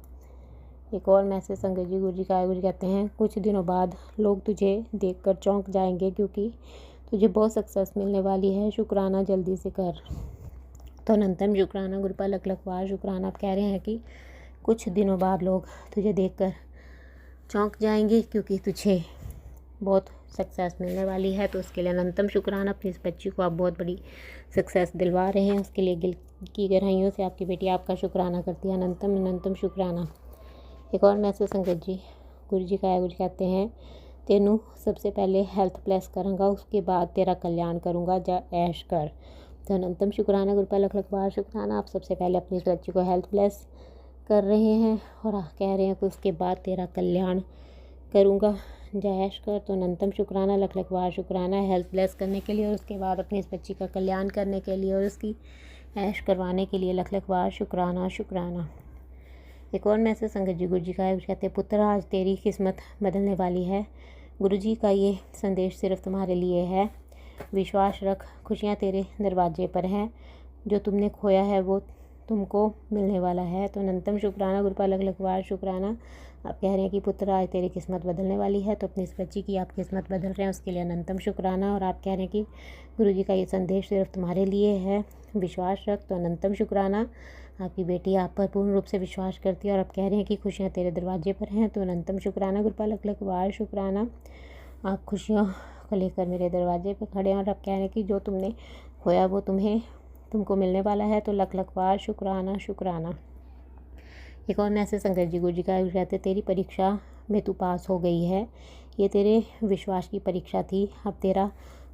[SPEAKER 10] एक और मैसेज संगत जी गुरु जी का गुरु कहते हैं, कुछ दिनों बाद लोग तुझे देखकर चौंक जाएंगे, क्योंकि तुझे बहुत सक्सेस मिलने वाली है, शुक्राना जल्दी से कर। तो अनंतम शुक्राना गुरुपा लख लख बार शुक्राना। आप कह रहे हैं कि कुछ दिनों बाद लोग तुझे देखकर चौंक जाएंगे, क्योंकि तुझे बहुत सक्सेस मिलने वाली है, तो उसके लिए अनंतम शुक्राना। अपनी इस बच्ची को आप बहुत बड़ी सक्सेस दिलवा रहे हैं, उसके लिए दिल की गहराइयों से आपकी बेटी आपका शुक्राना करती है। अनंतम अनंतम शुक्राना। एक और मैसेज संगत जी गुरु जी का गुरु कहते हैं, तेनू सबसे पहले हेल्थ प्लस करूँगा, उसके बाद तेरा कल्याण करूँगा, जा ऐश कर। तो अनंतम शुक्राना गुरुपा लख लख बार शुक्राना। आप सबसे पहले अपनी इस बच्ची को हेल्थ प्लस कर रहे हैं और कह रहे हैं कि उसके बाद तेरा कल्याण करूँगा, जयश कर। तो अनंतम शुक्राना लख लख बार शुक्राना हेल्थ ब्लेस करने के लिए और उसके बाद अपनी इस बच्ची का कल्याण करने के लिए और उसकी ऐश करवाने के लिए लख लख बार शुक्राना शुक्राना। एक और मैसेज संगत जी गुरु जी का है, कहते हैं, पुत्र आज तेरी किस्मत बदलने वाली है, गुरु जी का ये संदेश सिर्फ तुम्हारे लिए है, विश्वास रख, खुशियाँ तेरे दरवाजे पर हैं, जो तुमने खोया है वो तुमको मिलने वाला है। तो अनंतम शुक्राना गुरुपा लख लख बार शुक्राना। आप कह रहे हैं कि पुत्र आज तेरी किस्मत बदलने वाली है, तो अपनी इस बच्ची की आप किस्मत बदल रहे हैं, उसके लिए अनंतम शुक्राना। और आप कह रहे हैं कि गुरुजी का ये संदेश सिर्फ तुम्हारे लिए है, विश्वास रख। तो अनंतम शुक्राना। आपकी बेटी आप पर पूर्ण रूप से विश्वास करती है और आप कह रहे हैं कि खुशियाँ तेरे दरवाजे पर हैं, तो अनंतम शुक्राना गुरुपा लख लख बार शुक्राना। आप खुशियों को लेकर मेरे दरवाजे पर खड़े हैं और आप कह रहे हैं कि जो तुमने खोया वो तुमको मिलने वाला है, तो लख लख बार शुक्राना शुक्राना। एक और मैसेज संगत जी गुरु जी का कहते, तेरी परीक्षा में तू पास हो गई है, ये तेरे विश्वास की परीक्षा थी, अब तेरा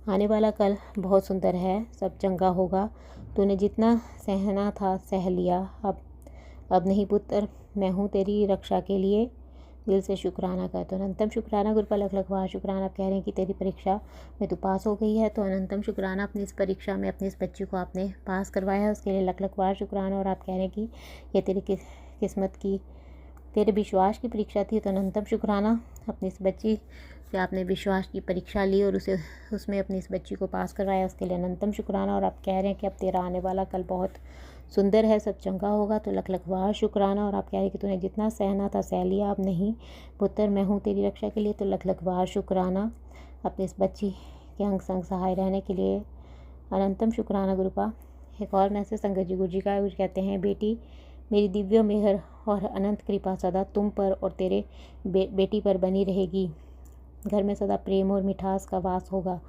[SPEAKER 10] आने वाला कल बहुत सुंदर है, सब चंगा होगा, तूने जितना सहना था सह लिया, अब नहीं पुत्र, मैं हूँ तेरी रक्षा के लिए, दिल से शुक्राना कर। तो अनंतम शुक्राना गुरुपा लख लख बार शुक्राना। आप कह रहे हैं कि तेरी परीक्षा में तू पास हो गई है, तो अनंतम शुक्राना अपनी इस परीक्षा में अपनी इस बच्ची को आपने पास करवाया है, उसके लिए लख लख बार शुक्राना। और आप कह रहे हैं कि ये तेरी किस्मत की, तेरे विश्वास की परीक्षा थी, तो अनंतम शुक्राना अपनी इस बच्ची से आपने विश्वास की परीक्षा ली और उसमें अपनी इस बच्ची को पास करवाया, उसके लिए अनंतम शुक्राना। और आप कह रहे हैं कि अब तेरा आने वाला कल बहुत सुंदर है, सब चंगा होगा, तो लख लख बार शुक्राना। और आप कह रहे हैं कि तूने जितना सहना था सह लिया, अब नहीं पुत्र मैं हूँ तेरी रक्षा के लिए, तो लख लख बार शुक्राना। अपनी इस बच्ची के अंग संग सहाय रहने के लिए अनंतम शुक्राना गुरुपा। एक और मैसेज संगत जी गुरु जी का, कुछ कहते हैं, बेटी मेरी दिव्य मेहर और अनंत कृपा सदा तुम पर और तेरे बेटी पर बनी रहेगी। घर में सदा प्रेम और मिठास का वास होगा।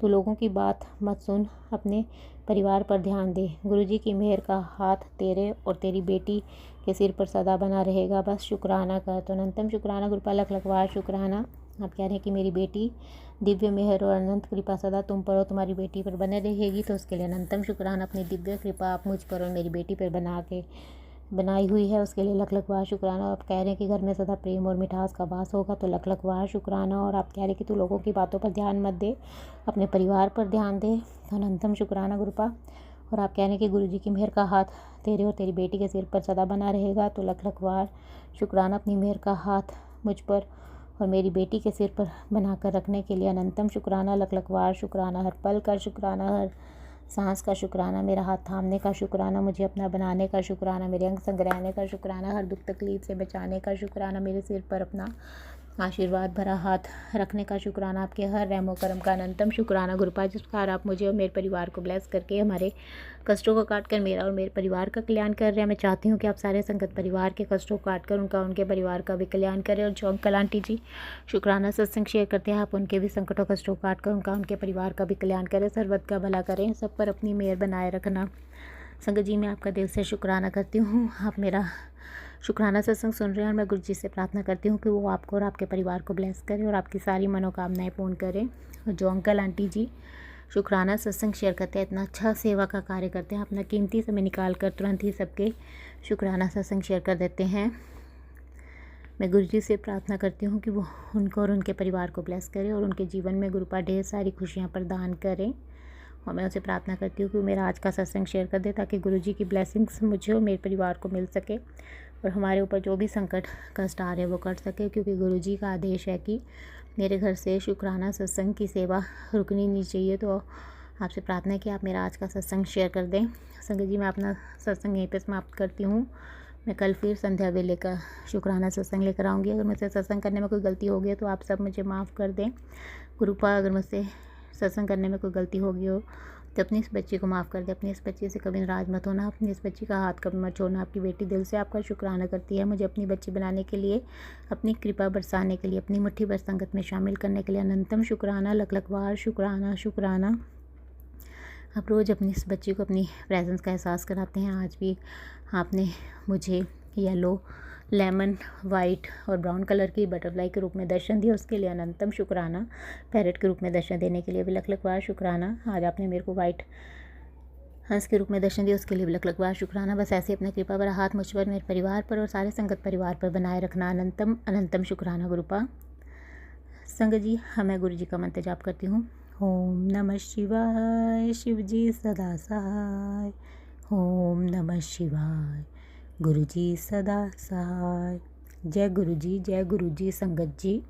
[SPEAKER 10] तू लोगों की बात मत सुन, अपने परिवार पर ध्यान दे। गुरुजी की मेहर का हाथ तेरे और तेरी बेटी के सिर पर सदा बना रहेगा, बस शुक्राना कर। तो अनंतम शुक्राना गुरुपा लख लख बार शुक्राना। आप कह रहे हैं कि मेरी बेटी दिव्य मेहर और अनंत कृपा सदा तुम पर और तुम्हारी बेटी पर बने रहेगी, तो उसके लिए अनंतम शुक्राना। अपनी दिव्य कृपा आप मुझ पर और मेरी बेटी पर बनाई हुई है, उसके लिए लख लख बार शुक्राना। आप कह रहे हैं कि घर में सदा प्रेम और मिठास का वास होगा, तो लख लख बार शुक्राना। और आप कह रहे हैं कि तू लोगों की बातों पर ध्यान मत दे, अपने परिवार पर ध्यान दे, तो अनंतम शुक्राना गुरुपा। और आप कह रहे हैं कि गुरुजी की मेहर का हाथ तेरे और तेरी बेटी के सिर पर सदा बना रहेगा, तो लख लख बार शुक्राना। अपनी मेहर का हाथ मुझ पर और मेरी बेटी के सिर पर बनाकर रखने के लिए अनंतम शुक्राना, लख लख बार शुक्राना। हर पल का शुक्राना, हर सांस का शुक्राना, मेरा हाथ थामने का शुक्राना, मुझे अपना बनाने का शुक्राना, मेरे अंग संग रहने का शुक्राना, हर दुख तकलीफ से बचाने का शुक्राना, मेरे सिर पर अपना आशीर्वाद भरा हाथ रखने का शुक्राना, आपके हर रहमो करम का अनंतम शुक्राना गुरुपा। जिस प्रकार आप मुझे और मेरे परिवार को ब्लेस करके हमारे कष्टों को काट कर मेरा और मेरे परिवार का कल्याण कर रहे हैं, मैं चाहती हूँ कि आप सारे संगत परिवार के कष्टों को काट कर उनका उनके परिवार का भी कल्याण करें। और जो अंकल आंटी जी शुक्राना सत्संग शेयर करते हैं, आप उनके भी संकटों कष्टों को काट कर उनका उनके परिवार का भी कल्याण करें, सर्वत का भला करें, सब पर अपनी मेहर बनाए रखना। संगत जी मैं आपका दिल से शुक्राना करती हूँ, आप मेरा शुक्राना सत्संग सुन रहे हैं, और मैं गुरु जी से प्रार्थना करती हूँ कि वो आपको और आपके परिवार को ब्लेस करें और आपकी सारी मनोकामनाएं पूर्ण करें। और जो अंकल आंटी जी शुक्राना सत्संग शेयर करते हैं, इतना अच्छा सेवा का कार्य करते हैं, अपना कीमती समय निकाल कर तुरंत ही सबके शुक्राना सत्संग शेयर कर देते हैं, मैं गुरु जी से प्रार्थना करती हूँ कि वो उनको और उनके परिवार को ब्लेस करें और उनके जीवन में गुरुपा ढेर सारी खुशियाँ प्रदान करें। और मैं उसे प्रार्थना करती हूँ कि मेरा आज का सत्संग शेयर कर दे, ताकि गुरु जी की ब्लेसिंग्स मुझे और मेरे परिवार को मिल सके और हमारे ऊपर जो भी संकट कष्ट आ रहे हैं वो कट सके, क्योंकि गुरु जी का आदेश है कि मेरे घर से शुक्राना सत्संग की सेवा रुकनी नहीं चाहिए। तो आपसे प्रार्थना है कि आप मेरा आज का सत्संग शेयर कर दें। संगत जी मैं अपना सत्संग यहीं पे समाप्त करती हूँ, मैं कल फिर संध्या वेले का शुक्राना सत्संग लेकर आऊँगी। अगर मुझसे सत्संग करने में कोई गलती हो गई है तो आप सब मुझे माफ़ कर दें। गुरुपा अगर मुझसे सत्संग करने में कोई गलती हो गई हो तो अपनी इस बच्ची को माफ़ कर दे, अपनी इस बच्ची से कभी नाराज़ मत होना, अपनी इस बच्ची का हाथ कभी मत छोड़ना। आपकी बेटी दिल से आपका शुक्राना करती है, मुझे अपनी बच्ची बनाने के लिए, अपनी कृपा बरसाने के लिए, अपनी मुट्ठी भर संगत में शामिल करने के लिए अनंतम शुक्राना, लख लख बार शुक्राना शुक्राना। आप रोज़ अपनी इस बच्ची को अपनी प्रेजेंस का एहसास कराते हैं। आज भी आपने मुझे येलो, लेमन, वाइट और ब्राउन कलर की बटरफ्लाई के रूप में दर्शन दिया, उसके लिए अनंतम शुक्राना। पैरेट के रूप में दर्शन देने के लिए भी लख लख बार शुक्राना। आज आपने मेरे को वाइट हंस के रूप में दर्शन दिया, उसके लिए भी लख लख बार शुक्राना। बस ऐसे अपना कृपा भरा हाथ मुझ पर, मेरे परिवार पर और सारे संगत परिवार पर बनाए रखना, अनंतम अनंतम शुक्राना गुरुपा। संगत जी मैं गुरु जी का मंत्र जाप करती हूँ। ओम नमः शिवाय, शिव जी सदा सहाय। ओम नमः शिवाय, गुरु जी सदा सहाय। जय गुरु जी, जय गुरु जी। संगत जी